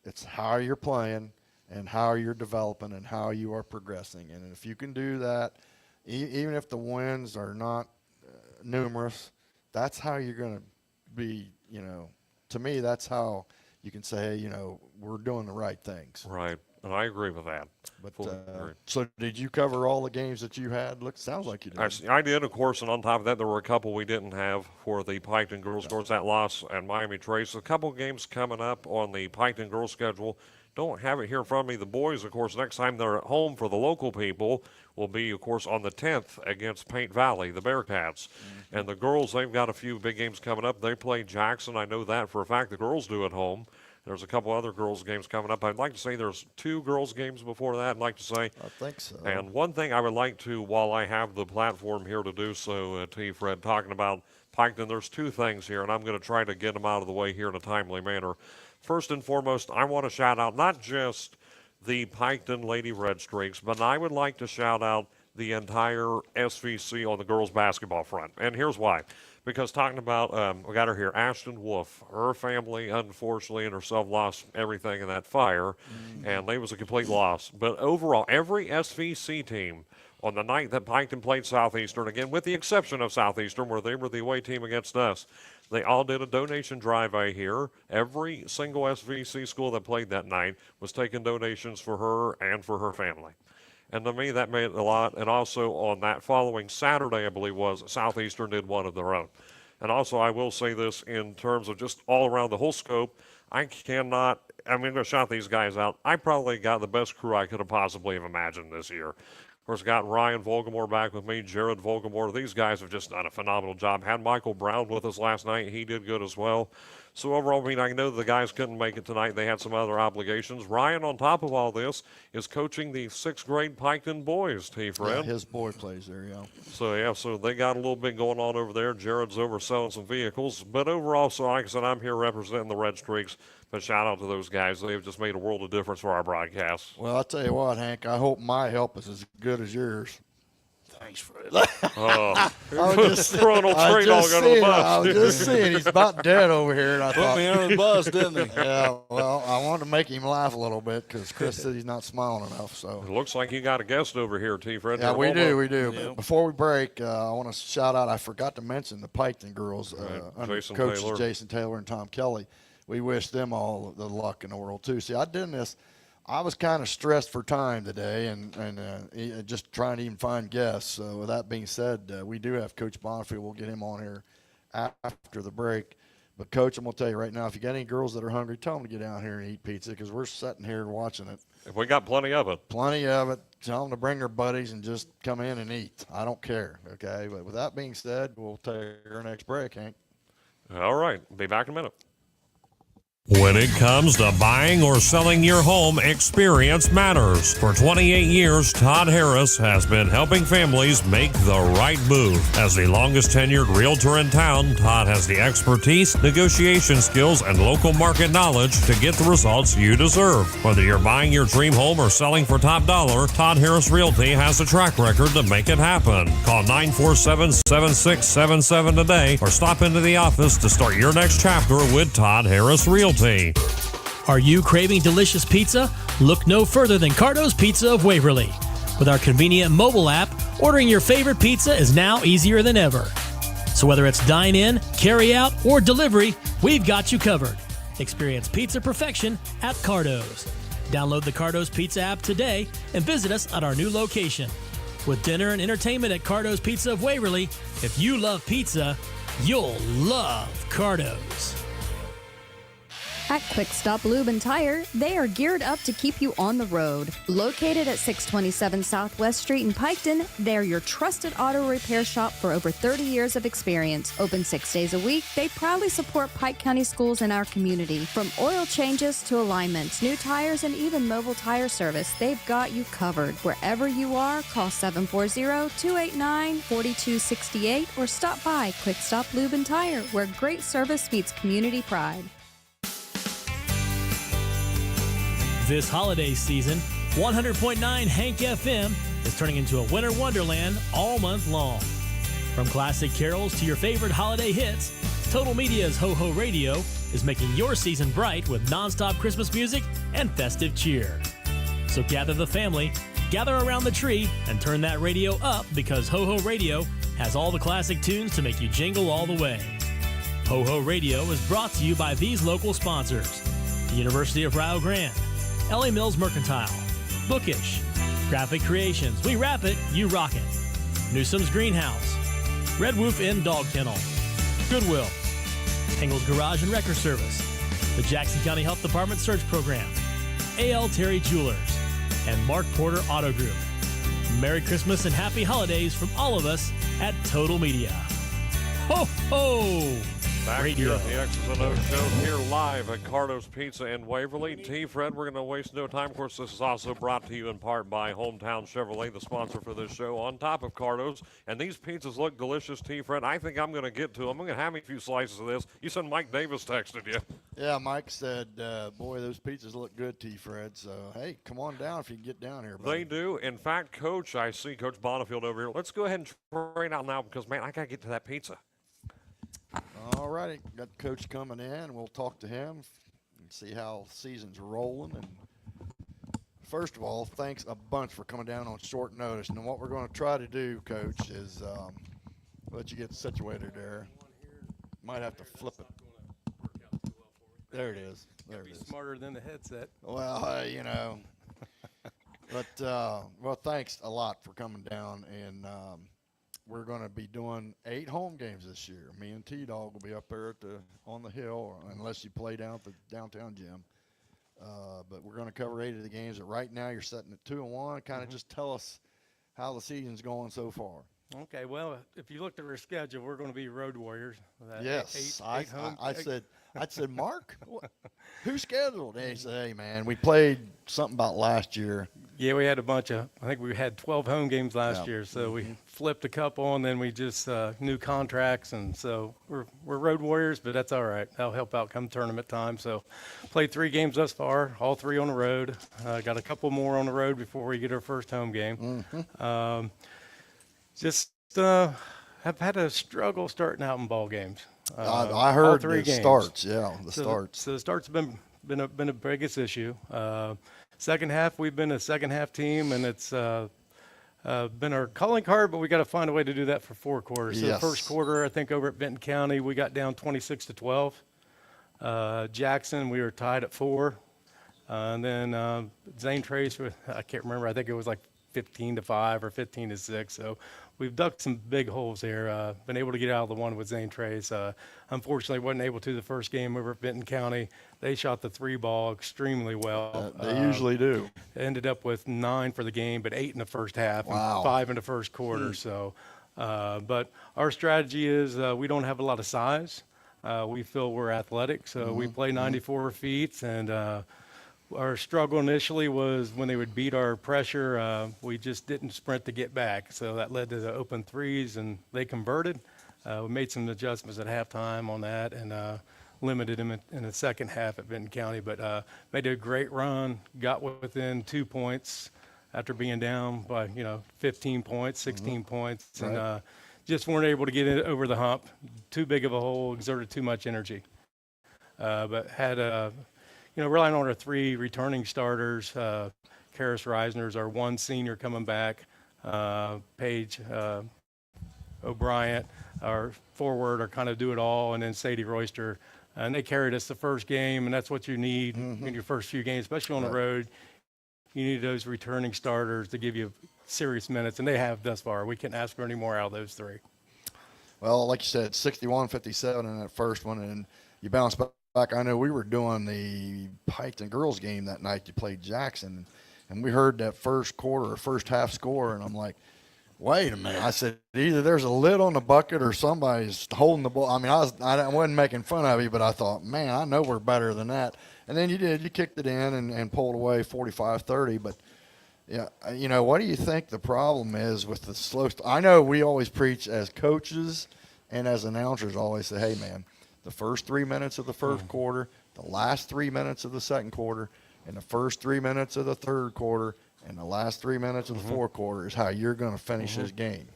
it's how you're playing and how you're developing and how you are progressing. And if you can do that, even if the wins are not numerous, that's how you're going to be, to me, that's how you can say, we're doing the right things. Right. And I agree with that. But Fully agree. so did you cover all the games that you had? Sounds like you did. I did, of course, and on top of that, there were a couple we didn't have for the Piketon girls. Of course, that loss and Miami Trace. A couple games coming up on the Piketon girls schedule. Don't have it here in front of me. The boys, of course, next time they're at home for the local people will be, of course, on the 10th against Paint Valley, the Bearcats. Mm-hmm. And the girls, they've got a few big games coming up. They play Jackson. I know that for a fact. The girls do at home. There's a couple other girls' games coming up. I'd like to say there's 2 girls' games before that, I'd like to say. I think so. And one thing I would like to, while I have the platform here to do so, T. Fred, talking about Piketon, there's 2 things here, and I'm going to try to get them out of the way here in a timely manner. First and foremost, I want to shout out not just the Piketon Lady Red Streaks, but I would like to shout out the entire SVC on the girls' basketball front. And here's why. Because talking about, we got her here, Ashton Wolf. Her family, unfortunately, and herself lost everything in that fire, and they was a complete loss. But overall, every SVC team on the night that Piketon played Southeastern, again, with the exception of Southeastern, where they were the away team against us, they all did a donation drive-by here. Every single SVC school that played that night was taking donations for her and for her family. And to me, that meant a lot. And also on that following Saturday, I believe was, Southeastern did one of their own. And also, I will say this in terms of just all around the whole scope, I'm going to shout these guys out. I probably got the best crew I could have possibly have imagined this year. Of course, got Ryan Volgamore back with me, Jared Volgamore. These guys have just done a phenomenal job. Had Michael Brown with us last night. He did good as well. So overall, I know the guys couldn't make it tonight. They had some other obligations. Ryan, on top of all this, is coaching the 6th grade Piketon boys, T. Fred. Yeah, his boy plays there, So they got a little bit going on over there. Jared's over selling some vehicles. But overall, so like I said, I'm here representing the Red Streaks. But shout out to those guys. They've just made a world of difference for our broadcasts. Well, I'll tell you what, Hank, I hope my help is as good as yours. Thanks, Fred. I was just throwing old Trey Dog under the bus. I was just seeing he's about dead over here, and I Put thought, me under the bus, didn't he? yeah, well, I wanted to make him laugh a little bit because Chris said he's not smiling enough. So It looks like you got a guest over here, T. Fred. yeah, we do. Yeah. But before we break, I want to shout out. I forgot to mention the Piketon girls under Jason coaches Taylor. Jason Taylor and Tom Kelly. We wish them all the luck in the world too. See, I did this. I was kind of stressed for time today, and just trying to even find guests. So with that being said, we do have Coach Bonfield. We'll get him on here after the break. But Coach, I'm gonna tell you right now, if you got any girls that are hungry, tell them to get down here and eat pizza because we're sitting here watching it. If we got plenty of it. Plenty of it. Tell them to bring their buddies and just come in and eat. I don't care. Okay. But with that being said, we'll take our next break, Hank. All right. Be back in a minute. When it comes to buying or selling your home, experience matters. For 28 years, Todd Harris has been helping families make the right move. As the longest tenured realtor in town, Todd has the expertise, negotiation skills, and local market knowledge to get the results you deserve. Whether you're buying your dream home or selling for top dollar, Todd Harris Realty has a track record to make it happen. Call 947-7677 today or stop into the office to start your next chapter with Todd Harris Realty. Are you craving delicious pizza? Look no further than Cardo's Pizza of Waverly. With our convenient mobile app, ordering your favorite pizza is now easier than ever. So whether it's dine-in, carry-out, or delivery, we've got you covered. Experience pizza perfection at Cardo's. Download the Cardo's Pizza app today and visit us at our new location. With dinner and entertainment at Cardo's Pizza of Waverly, if you love pizza, you'll love Cardo's. At Quick Stop Lube and Tire, they are geared up to keep you on the road. Located at 627 Southwest Street in Piketon, they're your trusted auto repair shop for over 30 years of experience. Open 6 days a week, they proudly support Pike County schools in our community. From oil changes to alignments, new tires, and even mobile tire service, they've got you covered. Wherever you are, call 740-289-4268 or stop by Quick Stop Lube and Tire, where great service meets community pride. This holiday season, 100.9 Hank FM is turning into a winter wonderland all month long. From classic carols to your favorite holiday hits, Total Media's Ho Ho Radio is making your season bright with nonstop Christmas music and festive cheer. So gather the family, gather around the tree, and turn that radio up because Ho Ho Radio has all the classic tunes to make you jingle all the way. Ho Ho Radio is brought to you by these local sponsors: the University of Rio Grande, LA Mills Mercantile, Bookish, Graphic Creations, we wrap it, you rock it, Newsom's Greenhouse, Red Wolf Inn Dog Kennel, Goodwill, Engel's Garage and Wrecker Service, the Jackson County Health Department Search Program, A.L. Terry Jewelers, and Mark Porter Auto Group. Merry Christmas and Happy Holidays from all of us at Total Media. Ho, ho! Back Radio. here at the X's and O's show, here live at Cardo's Pizza in Waverly. Fred, we're going to waste no time. Of course, this is also brought to you in part by Hometown Chevrolet, the sponsor for this show, on top of Cardo's. And these pizzas look delicious, Fred. I think I'm going to get to them. I'm going to have me a few slices of this. You said Mike Davis texted you. Yeah, Mike said, boy, those pizzas look good, Fred. So, hey, come on down if you can get down here, buddy. They do. In fact, Coach, I see Coach Bonifield over here. Let's go ahead and try it out now because, man, I got to get to that pizza. All righty, got Coach coming in. We'll talk to him and see how the season's rolling. And first of all, thanks a bunch for coming down on short notice. And what we're going to try to do, Coach, is let you get situated there. Might have to flip it. There it is. There it is. Smarter than the headset. Well, you know. But, well, thanks a lot for coming down. And we're going to be doing 8 home games this year. Me and T-Dog will be up there on the hill, unless you play down at the downtown gym. But we're going to cover 8 of the games. But right now you're sitting at 2-1. Kind of just tell us how the season's going so far. Okay, well, if you looked at our schedule, we're going to be Road Warriors. Yes, eight home. I said, Mark, who's scheduled? And he said, hey, man, we played something about last year. Yeah, we had a bunch of, I think we had 12 home games last year, so we flipped a couple, and then we just new contracts, and so we're Road Warriors, but that's all right. That'll help out come tournament time. So played 3 games thus far, all 3 on the road. Got a couple more on the road before we get our first home game. Just have had a struggle starting out in ball games. I heard all 3 the games. starts, starts. So the starts have been a biggest issue. Second half, we've been a second half team, and it's been our calling card, but we got to find a way to do that for 4 quarters. So Yes. the first quarter, I think over at Benton County, we got down 26-12. Jackson, we were tied at 4. And then Zane Trace, I can't remember, I think it was like 15-5 or 15-6. So we've dug some big holes here. Been able to get out of the one with Zane Trace. Unfortunately, wasn't able to the first game over at Benton County. They shot the 3 ball extremely well. They usually do. Ended up with 9 for the game, but 8 in the first half Wow. and 5 in the first quarter. So, but our strategy is we don't have a lot of size. We feel we're athletic, so we play 94 feet, and our struggle initially was when they would beat our pressure, we just didn't sprint to get back. So that led to the open threes, and they converted. We made some adjustments at halftime on that, and limited them in the second half at Benton County. But made a great run, got within 2 points after being down by 15 points, 16 points, and just weren't able to get it over the hump. Too big of a hole, exerted too much energy. But had relying on our 3 returning starters. Karis Reisner's our 1 senior coming back. Paige O'Brien, our forward, are kind of do it all, and then Sadie Royster. And they carried us the first game, and that's what you need in your first few games, especially on the road. You need those returning starters to give you serious minutes, and they have thus far. We can't ask for any more out of those 3. Well, like you said, 61-57 in that first one, and you bounced back. I know we were doing the Piketon girls game that night. You played Jackson, and we heard that first quarter or first half score, and I'm like, wait a minute. I said, either there's a lid on the bucket or somebody's holding the ball. I mean, I wasn't making fun of you, but I thought, man, I know we're better than that. And then you did. You kicked it in and pulled away 45-30. But, yeah, what do you think the problem is with the slow I know we always preach as coaches and as announcers always say, hey, man, the first 3 minutes of the first quarter, the last 3 minutes of the second quarter, and the first 3 minutes of the third quarter, and the last 3 minutes of the fourth quarter is how you're going to finish this game.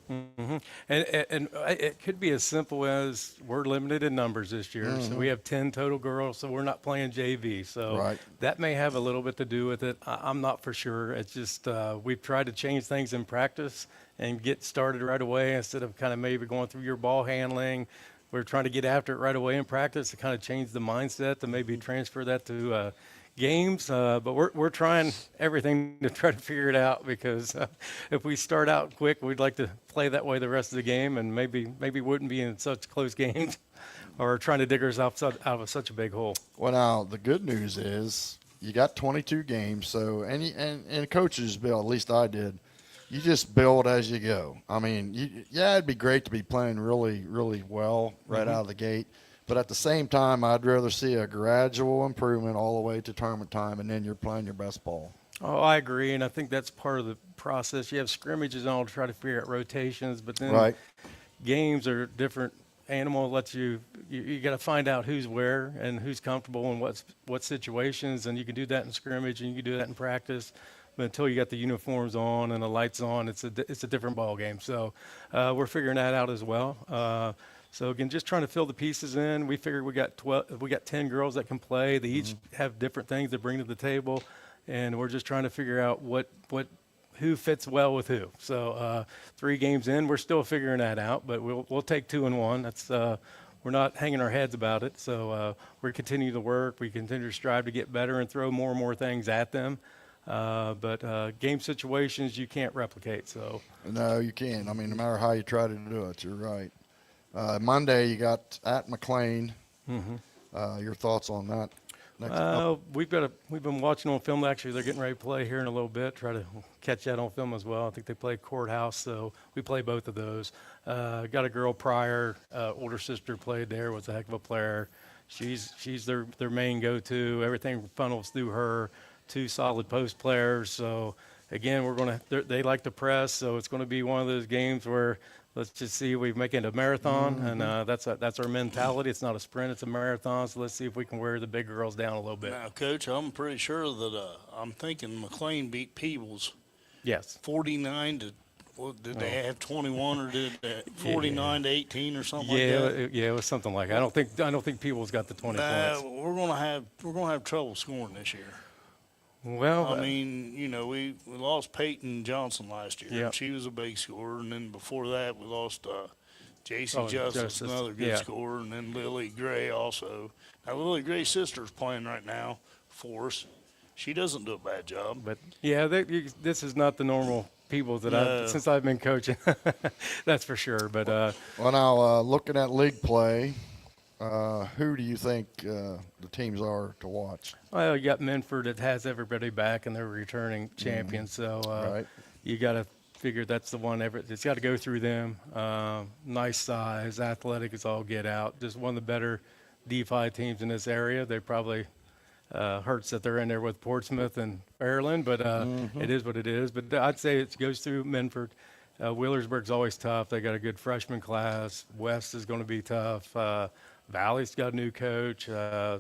And it could be as simple as we're limited in numbers this year. So we have 10 total girls, so we're not playing JV. So that may have a little bit to do with it. I'm not for sure. It's just we've tried to change things in practice and get started right away instead of kind of maybe going through your ball handling. We're trying to get after it right away in practice to kind of change the mindset to maybe transfer that to games. But we're trying everything to try to figure it out because if we start out quick, we'd like to play that way the rest of the game, and maybe wouldn't be in such close games or trying to dig ourselves out of such a big hole. Well, now the good news is you got 22 games, so and coaches build, at least I did. You just build as you go. I mean, it'd be great to be playing really, really well right out of the gate. But at the same time, I'd rather see a gradual improvement all the way to tournament time, and then you're playing your best ball. Oh, I agree, and I think that's part of the process. You have scrimmages and all to try to figure out rotations, but then Right. games are different animal. Lets you got to find out who's where and who's comfortable in what situations, and you can do that in scrimmage and you can do that in practice. But until you got the uniforms on and the lights on, it's a different ball game. So we're figuring that out as well. So again, just trying to fill the pieces in. We figured we got 10 girls that can play. They each have different things to bring to the table, and we're just trying to figure out who fits well with who. So 3 games in, we're still figuring that out, but we'll take 2 and 1. That's we're not hanging our heads about it. So we continue to work. We continue to strive to get better and throw more and more things at them. But game situations you can't replicate. So No, you can't. I mean, no matter how you try to do it, you're right. Monday, you got at McLean. Your thoughts on that? we've been watching on film. Actually, they're getting ready to play here in a little bit. Try to catch that on film as well. I think they play Courthouse, so we play both of those. Got a girl Pryor, older sister played there, was a heck of a player. She's their main go-to. Everything funnels through her. 2 solid post players. So again, they like to press, so it's going to be one of those games where let's just see if we make it a marathon, and that's our mentality. It's not a sprint; it's a marathon. So let's see if we can wear the big girls down a little bit. Now, Coach, I'm pretty sure that I'm thinking McLean beat Peebles Yes. 49 to. What, did they have 21 or did 49 to 18 or something like Yeah, that? it was something like that. I don't think people's got the 20 points. We're gonna have trouble scoring this year. Well, I mean, we lost Peyton Johnson last year. Yeah. She was a big scorer, and then before that we lost J.C. Oh, Justice, Justice, another good yeah. scorer, and then Lily Gray also. Now Lily Gray's sister's playing right now for us. She doesn't do a bad job. but yeah, this is not the normal people that No. since I've been coaching. That's for sure. But Well, now looking at league play, who do you think the teams are to watch? well, you got Menford that has everybody back, and they're returning champions. So Right. you got to figure that's the one. It's got to go through them. Nice size, athletic as all get out. Just one of the better D5 teams in this area. They probably hurts that they're in there with Portsmouth and Maryland, but it is what it is. But I'd say it goes through Menford. Wheelersburg's always tough. They got a good freshman class. West is going to be tough. Valley's got a new coach. I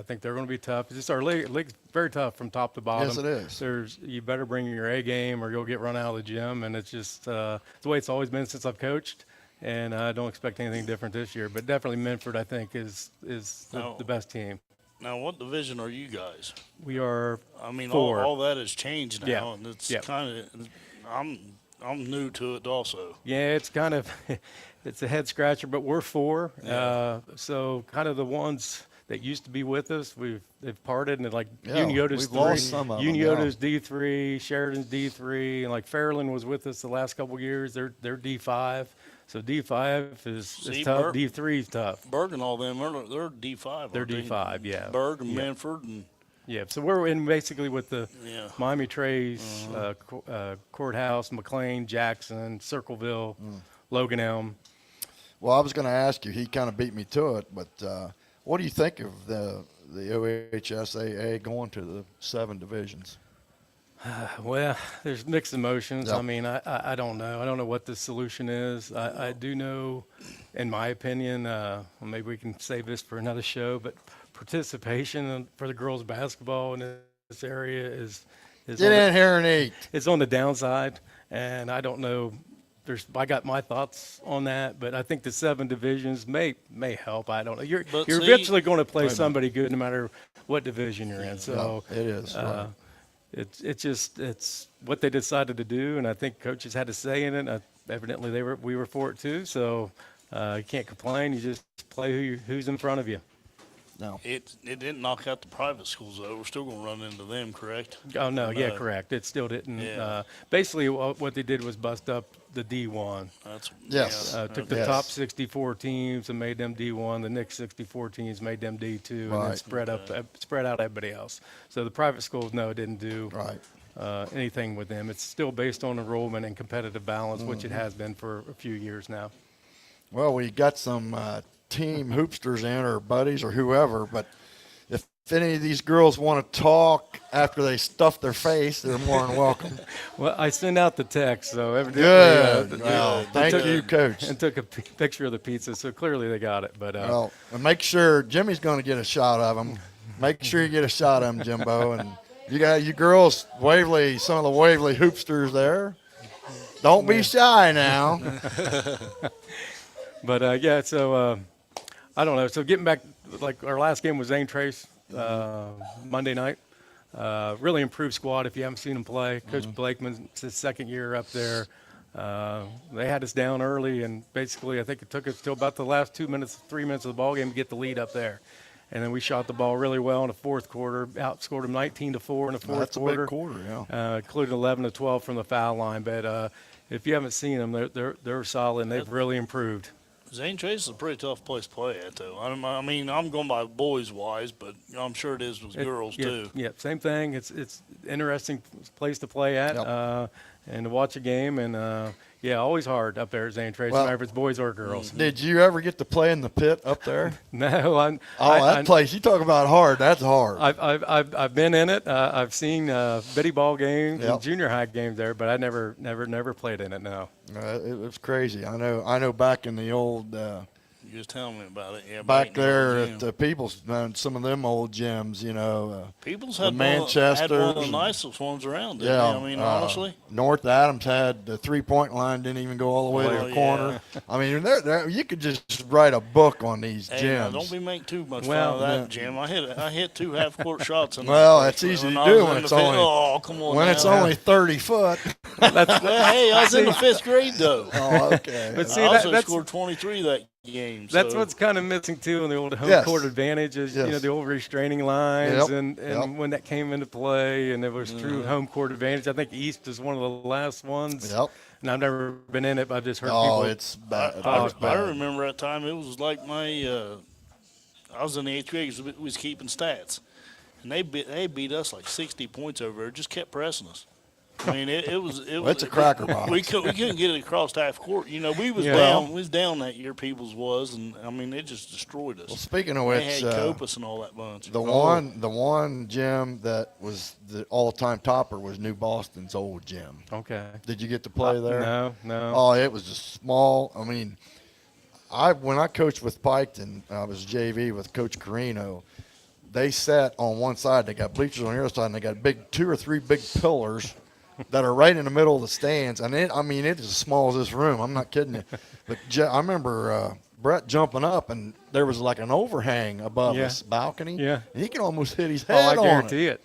think they're going to be tough. It's just our league's very tough from top to bottom. Yes, it is. You better bring your A game or you'll get run out of the gym. And it's just it's the way it's always been since I've coached. And I don't expect anything different this year. But definitely Menford, I think, is the best team. Now, what division are you guys? We are I mean, 4. all that has changed now, Yeah. and it's Yeah. kind of. I'm new to it also. Yeah, it's kind of it's a head scratcher, but we're 4. Yeah. So kind of the ones that used to be with us, they've parted, and like Yeah, Uniota's we've 3, lost some of them, Uniota's D3, Sheridan's D3, and like Fairland was with us the last couple of years. They're D5. So D5 is See, tough. D3 is tough. Berg and all them, they're D5. They're aren't they? D5, yeah. Berg and Yeah. Manford and Yeah, so we're in basically with the Yeah. Miami Trace, Courthouse, McLean, Jackson, Circleville, Logan Elm. Well, I was going to ask you. He kind of beat me to it, but what do you think of the OHSAA going to the 7 divisions? Well, there's mixed emotions. Yep. I mean, I don't know. I don't know what the solution is. I do know, in my opinion, maybe we can save this for another show, but participation for the girls' basketball in this area is Get in here and eat. it's on the downside, and I don't know. I got my thoughts on that, but I think the 7 divisions may help. I don't know. You're But you're see- eventually going to play somebody good no matter what division you're in. So it is. Right. it's what they decided to do, and I think coaches had a say in it. Evidently, we were for it too. So you can't complain. You just play who's in front of you. No. it didn't knock out the private schools though. We're still going to run into them, correct? Oh no, yeah, No. correct. It still didn't. Yeah. Basically, what they did was bust up the D1. That's Yes. Took the Yes. top 64 teams and made them D1. The next 64 teams made them D2, and then Right. spread out everybody else. So the private schools, no, it didn't do Right. anything with them. It's still based on enrollment and competitive balance, which it has been for a few years now. Well, we got some team hoopsters in or buddies or whoever, but if any of these girls want to talk after they stuff their face, they're more than welcome. Well, I sent out the text, so evidently, Good. Well, they thank you, Coach. and took a picture of the pizza, so clearly they got it. But Well, and make sure Jimmy's going to get a shot of them. Make sure you get a shot of them, Jimbo. And you got you girls, Waverly, some of the Waverly hoopsters there. Don't be shy now. But yeah, so I don't know. So getting back, like our last game was Zane Trace Monday night. Really improved squad. If you haven't seen them play, Coach Blakeman's his second year up there. They had us down early, and basically I think it took us till about the last 3 minutes of the ball game to get the lead up there. And then we shot the ball really well in the fourth quarter, outscored them 19-4 in the fourth That's quarter. a big quarter, yeah. Including 11-12 from the foul line. But if you haven't seen them, they're solid, and they've really improved. Zane Trace is a pretty tough place to play at, though. I mean, I'm going by boys-wise, but I'm sure it is with girls, too. Yeah, same thing. It's interesting place to play at and to watch a game. And, yeah, always hard up there at Zane Trace, no matter if it's boys or girls. Did you ever get to play in the pit up there? No. That place, you talk about hard, that's hard. I've been in it. I've seen bitty ball games Yep. and junior high games there, but I never played in it, no. It was crazy. I know back in the old You just tell me about it. Yeah, back in the there gym. at the People's, some of them old gyms, People's the had one of the Manchesters. nicest ones around. Yeah, I mean, honestly. North Adams had the 3-point line, didn't even go all the way to the corner. I mean, you could just write a book on these Hey, gyms. now, don't be making too much Well, fun of that, Jim. I hit 2 half-court shots. In Well, that that's place easy to I do was when in it's the fifth- only- Oh, come on when now. it's only 30 foot. Well, hey, I was in the 5th grade, though. Oh, okay. But see, I also that's scored 23 that game. That's so. what's kind of missing too in the old home Yes. court advantage is Yes. the old restraining lines Yep. and Yep. when that came into play and there was true home court advantage. I think East is one of the last ones. Yep. And I've never been in it, but I've just heard Oh, people. it's bad. I It's bad. remember that time. It was like I was in the 8th grade because we was keeping stats, and they beat us like 60 points over there. Just kept pressing us. I mean, it was. It's a cracker box. We couldn't get it across half court. We was Yeah. down. We was down that year. People's was, and I mean, it just destroyed us. Well, speaking of They which, had Copus and all that bunch. the one gym that was the all-time topper was New Boston's old gym. Okay. Did you get to play there? No. Oh, it was just small. I mean, when I coached with Piketon, I was JV with Coach Carino. They sat on one side. They got bleachers on the other side, and they got 2 or 3 big pillars that are right in the middle of the stands. And it is as small as this room. I'm not kidding you. But I remember Brett jumping up, and there was like an overhang above Yeah. this balcony. Yeah. And he could almost hit his Oh, head I on it. guarantee it.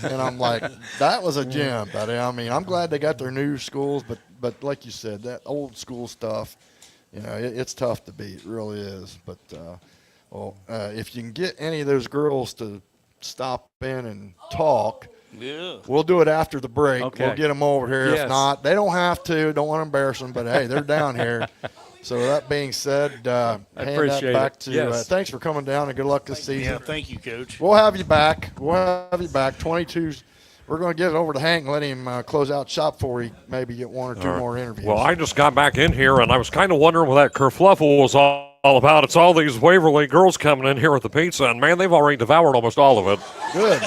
And I'm like, that was a gym. But I mean, I'm glad they got their new schools, but like you said, that old school stuff, it's tough to beat. It really is. But if you can get any of those girls to stop in and talk, Yeah. we'll do it after the break. Okay. We'll get them over here. Yes. If not, they don't have to. Don't want to embarrass them. But hey, they're down here. So that being said, hand appreciate that back it. to. Yes. Thanks for coming down and good luck this season. Yeah. Thank you, Coach. We'll have you back. 22's. We're going to get it over to Hank and let him close out shop before he maybe get 1 or 2 more interviews. Well, I just got back in here, and I was kind of wondering what that kerfluffle was all about. It's all these Waverly girls coming in here with the pizza, and, man, they've already devoured almost all of it. Good.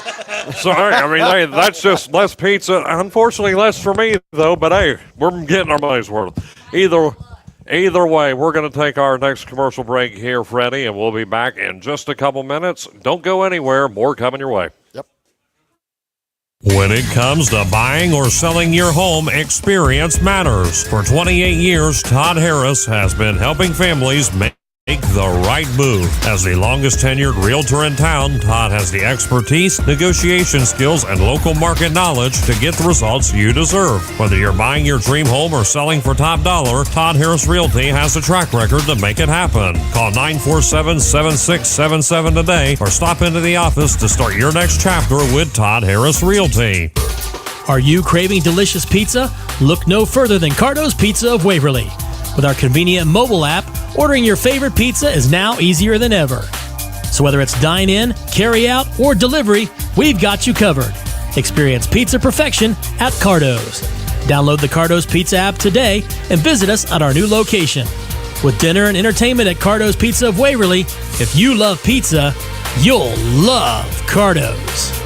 So, I mean, hey, that's just less pizza. Unfortunately, less for me, though, but, hey, we're getting our money's worth. Either way, we're going to take our next commercial break here, Freddie, and we'll be back in just a couple minutes. Don't go anywhere. More coming your way. Yep. When it comes to buying or selling your home, experience matters. For 28 years, Todd Harris has been helping families make the right move. As the longest tenured realtor in town, Todd has the expertise, negotiation skills, and local market knowledge to get the results you deserve. Whether you're buying your dream home or selling for top dollar, Todd Harris Realty has a track record to make it happen. Call 947-7677 today or stop into the office to start your next chapter with Todd Harris Realty. Are you craving delicious pizza? Look no further than Cardo's Pizza of Waverly. With our convenient mobile app, ordering your favorite pizza is now easier than ever. So whether it's dine-in, carry-out, or delivery, we've got you covered. Experience pizza perfection at Cardo's. Download the Cardo's Pizza app today and visit us at our new location. With dinner and entertainment at Cardo's Pizza of Waverly, if you love pizza, you'll love Cardo's.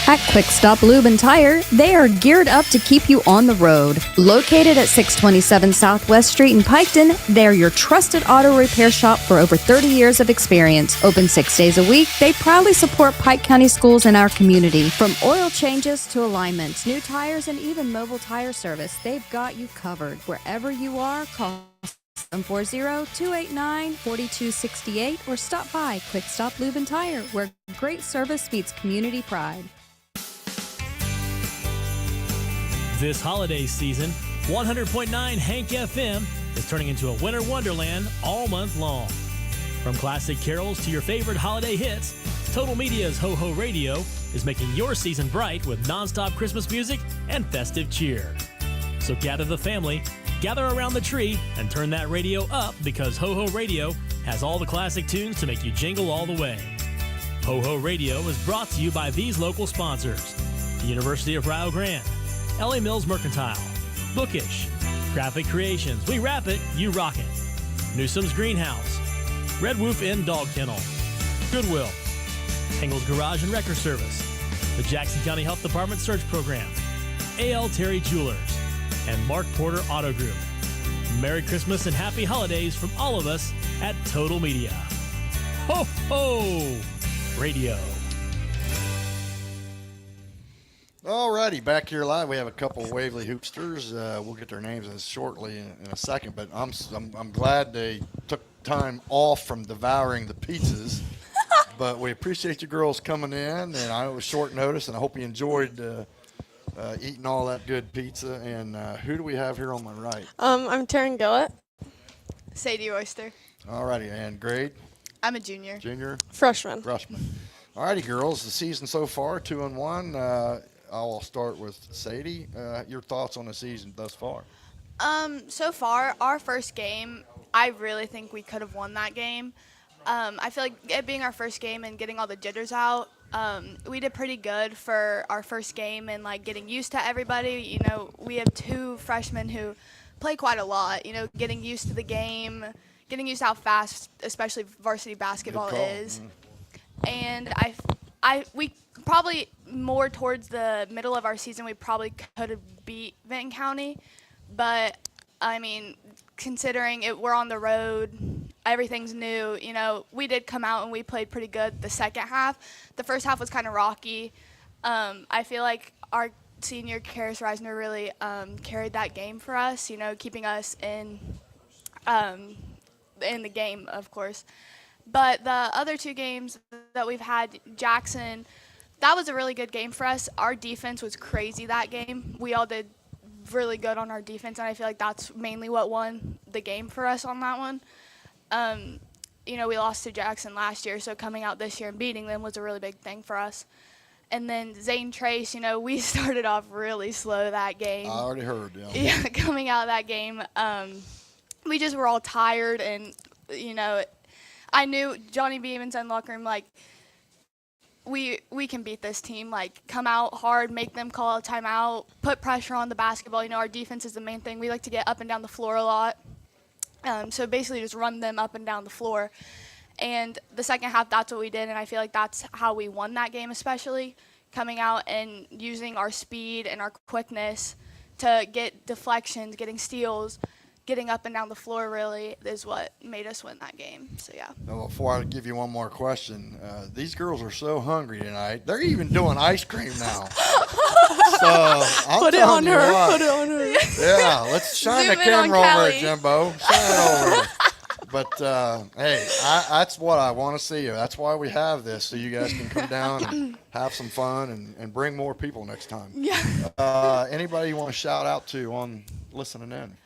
At Quick Stop Lube and Tire, they are geared up to keep you on the road. Located at 627 Southwest Street in Piketon, they're your trusted auto repair shop for over 30 years of experience. Open 6 days a week, they proudly support Pike County schools in our community. From oil changes to alignments, new tires, and even mobile tire service, they've got you covered. Wherever you are, call 740-289-4268 or stop by Quick Stop Lube and Tire, where great service meets community pride. This holiday season, 100.9 Hank FM is turning into a winter wonderland all month long. From classic carols to your favorite holiday hits, Total Media's Ho Ho Radio is making your season bright with nonstop Christmas music and festive cheer. So gather the family, gather around the tree, and turn that radio up because Ho Ho Radio has all the classic tunes to make you jingle all the way. Ho Ho Radio is brought to you by these local sponsors: the University of Rio Grande, LA Mills Mercantile, Bookish, Graphic Creations, we wrap it, you rock it, Newsom's Greenhouse, Red Wolf Inn Dog Kennel, Goodwill, Engel's Garage and Wrecker Service, the Jackson County Health Department Search Program, A.L. Terry Jewelers, and Mark Porter Auto Group. Merry Christmas and Happy Holidays from all of us at Total Media. Ho, ho, radio. Alrighty, back here live. We have a couple of Waverly Hoopsters. We'll get their names shortly in a second, but I'm glad they took time off from devouring the pizzas. But we appreciate you girls coming in, and I know it was short notice, and I hope you enjoyed eating all that good pizza. And who do we have here on my right? I'm Taryn Gillett. Sadie Oyster. Alrighty, and grade? I'm a junior. Junior? Freshman. Freshman. Alrighty, girls. The season so far, 2-1. I'll start with Sadie. Your thoughts on the season thus far? So far, our first game, I really think we could have won that game. I feel like it being our first game and getting all the jitters out, we did pretty good for our first game and like getting used to everybody. You know, we have two freshmen who play quite a lot. You know, getting used to the game, getting used to how fast, especially varsity basketball is. And we probably more towards the middle of our season, we probably could have beat Vinton County. But, I mean, considering we're on the road, everything's new, you know, we did come out and we played pretty good the second half. The first half was kind of rocky. I feel like our senior, Karis Reisner, really carried that game for us, you know, keeping us in the game, of course. But the other two games that we've had, Jackson, that was a really good game for us. Our defense was crazy that game. We all did really good on our defense, and I feel like that's mainly what won the game for us on that one. You know, we lost to Jackson last year, so coming out this year and beating them was a really big thing for us. And then Zane Trace, you know, we started off really slow that game. I already heard, yeah. Yeah, coming out of that game, we just were all tired, and, you know, I knew Johnny Beeman said in the locker room, like, we can beat this team. Like, come out hard, make them call a timeout, put pressure on the basketball. You know, our defense is the main thing. We like to get up and down the floor a lot. So basically just run them up and down the floor. And the second half, that's what we did, and I feel like that's how we won that game, especially coming out and using our speed and our quickness to get deflections, getting steals, getting up and down the floor really is what made us win that game. So, yeah. Now, before I give you one more question, these girls are so hungry tonight. They're even doing ice cream now. So I'm Put it on her. Put it on her. Yeah, let's shine the camera over it, Jimbo. Shine it over. But, hey, that's what I want to see. That's why we have this, so you guys can come down and have some fun and bring more people next time. Yeah. Anybody you want to shout out to on listening in?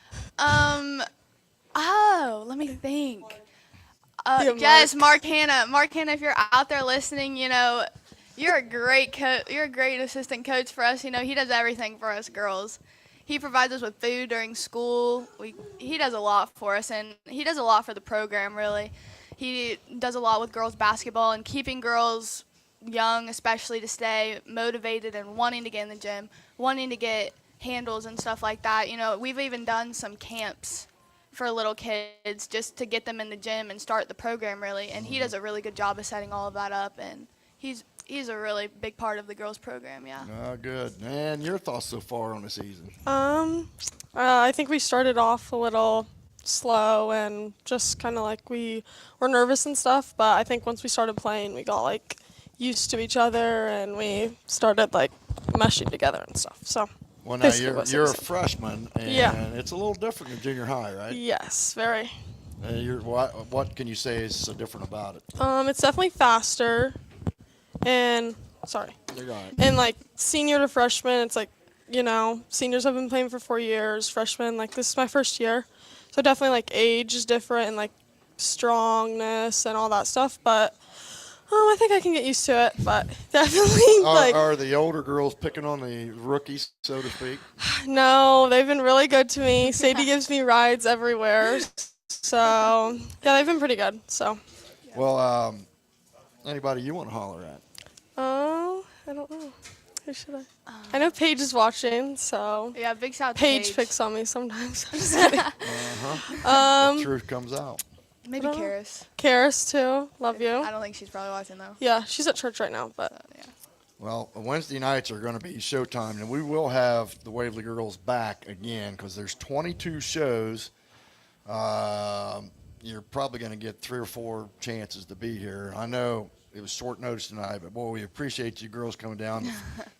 Let me think. Yes, Mark Hanna. Mark Hanna, if you're out there listening, you know, you're a great you're a great assistant coach for us. You know, he does everything for us girls. He provides us with food during school. He does a lot for us, and he does a lot for the program, really. He does a lot with girls basketball and keeping girls young, especially to stay motivated and wanting to get in the gym, wanting to get handles and stuff like that. You know, we've even done some camps for little kids, just to get them in the gym and start the program really. And he does a really good job of setting all of that up, and he's a really big part of the girls program. Yeah. Good. And your thoughts so far on the season? I think we started off a little slow and just kind of like we were nervous and stuff, but I think once we started playing, we got like used to each other and we started like meshing together and stuff. So Well, now basically you're what a Cindy said. freshman, and Yeah. it's a little different than junior high, right? Yes, very. What can you say is so different about it? It's definitely faster, and sorry, You're all right. and like senior to freshman, it's like, you know, seniors have been playing for 4 years, freshmen like this is my first year, so definitely like age is different and like strongness and all that stuff. But I think I can get used to it. But definitely like Are the older girls picking on the rookies, so to speak? no, they've been really good to me. Sadie gives me rides everywhere, so yeah, they've been pretty good. So Well, anybody you want to holler at? I don't know. Who should I? I know Paige is watching, so Yeah, big shout out to Paige picks on me sometimes. I'm just kidding. The truth comes out. Maybe Karis. Karis too. Love you. I don't think she's probably watching though. Yeah, she's at church right now, but Well, Wednesday nights are going to be showtime, and we will have the Waverly girls back again because there's 22 shows. You're probably going to get 3 or 4 chances to be here. I know it was short notice tonight, but boy, we appreciate you girls coming down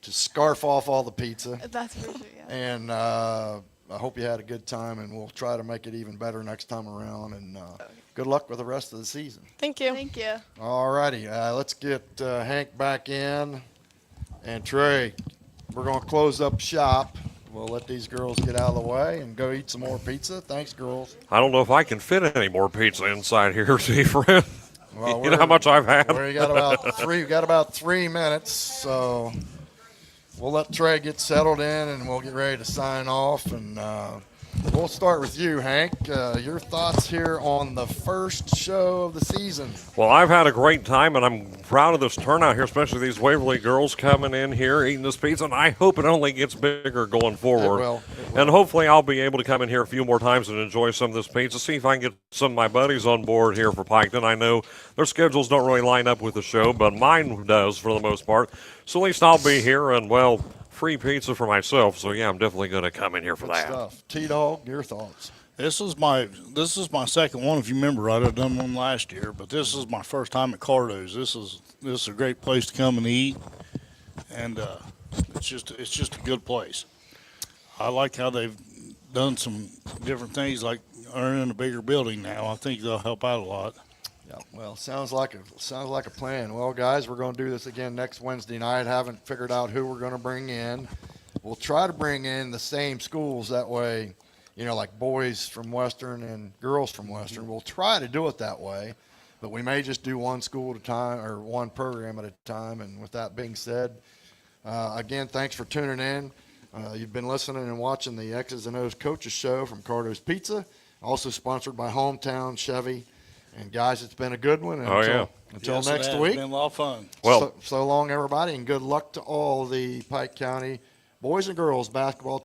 to scarf off all the pizza. That's for sure. Yeah. And I hope you had a good time, and we'll try to make it even better next time around. And good luck with the rest of the season. thank you. Thank you. All righty, let's get Hank back in. And Trey, we're going to close up shop. We'll let these girls get out of the way and go eat some more pizza. Thanks, girls. I don't know if I can fit any more pizza inside here, Seafriend. Well, You know how much I've had? We got about 3 minutes, so we'll let Trey get settled in, and we'll get ready to sign off. And we'll start with you, Hank. Your thoughts here on the first show of the season? Well, I've had a great time, and I'm proud of this turnout here, especially these Waverly girls coming in here, eating this pizza, and I hope it only gets bigger going forward. It will. And hopefully I'll be able to come in here a few more times and enjoy some of this pizza, see if I can get some of my buddies on board here for Piketon. I know their schedules don't really line up with the show, but mine does for the most part. So at least I'll be here, and, well, free pizza for myself. So, yeah, I'm definitely going to come in here for Good that. stuff. T-Dog, your thoughts? This is my second one. If you remember right, I've done one last year, but this is my first time at Cardo's. This is a great place to come and eat, and it's just a good place. I like how they've done some different things, like are in a bigger building now. I think they'll help out a lot. Yeah, well, sounds like a plan. Well, guys, we're going to do this again next Wednesday night. Haven't figured out who we're going to bring in. We'll try to bring in the same schools that way, you know, like boys from Western and girls from Western. We'll try to do it that way, but we may just do one school at a time or one program at a time. And with that being said, again, thanks for tuning in. You've been listening and watching the X's and O's Coaches Show from Cardo's Pizza, also sponsored by Hometown Chevy. And guys, it's been a good one. And Oh, yeah. Until Yes, it next has week. been a lot of fun. Well, So long, everybody, and good luck to all the Pike County boys and girls basketball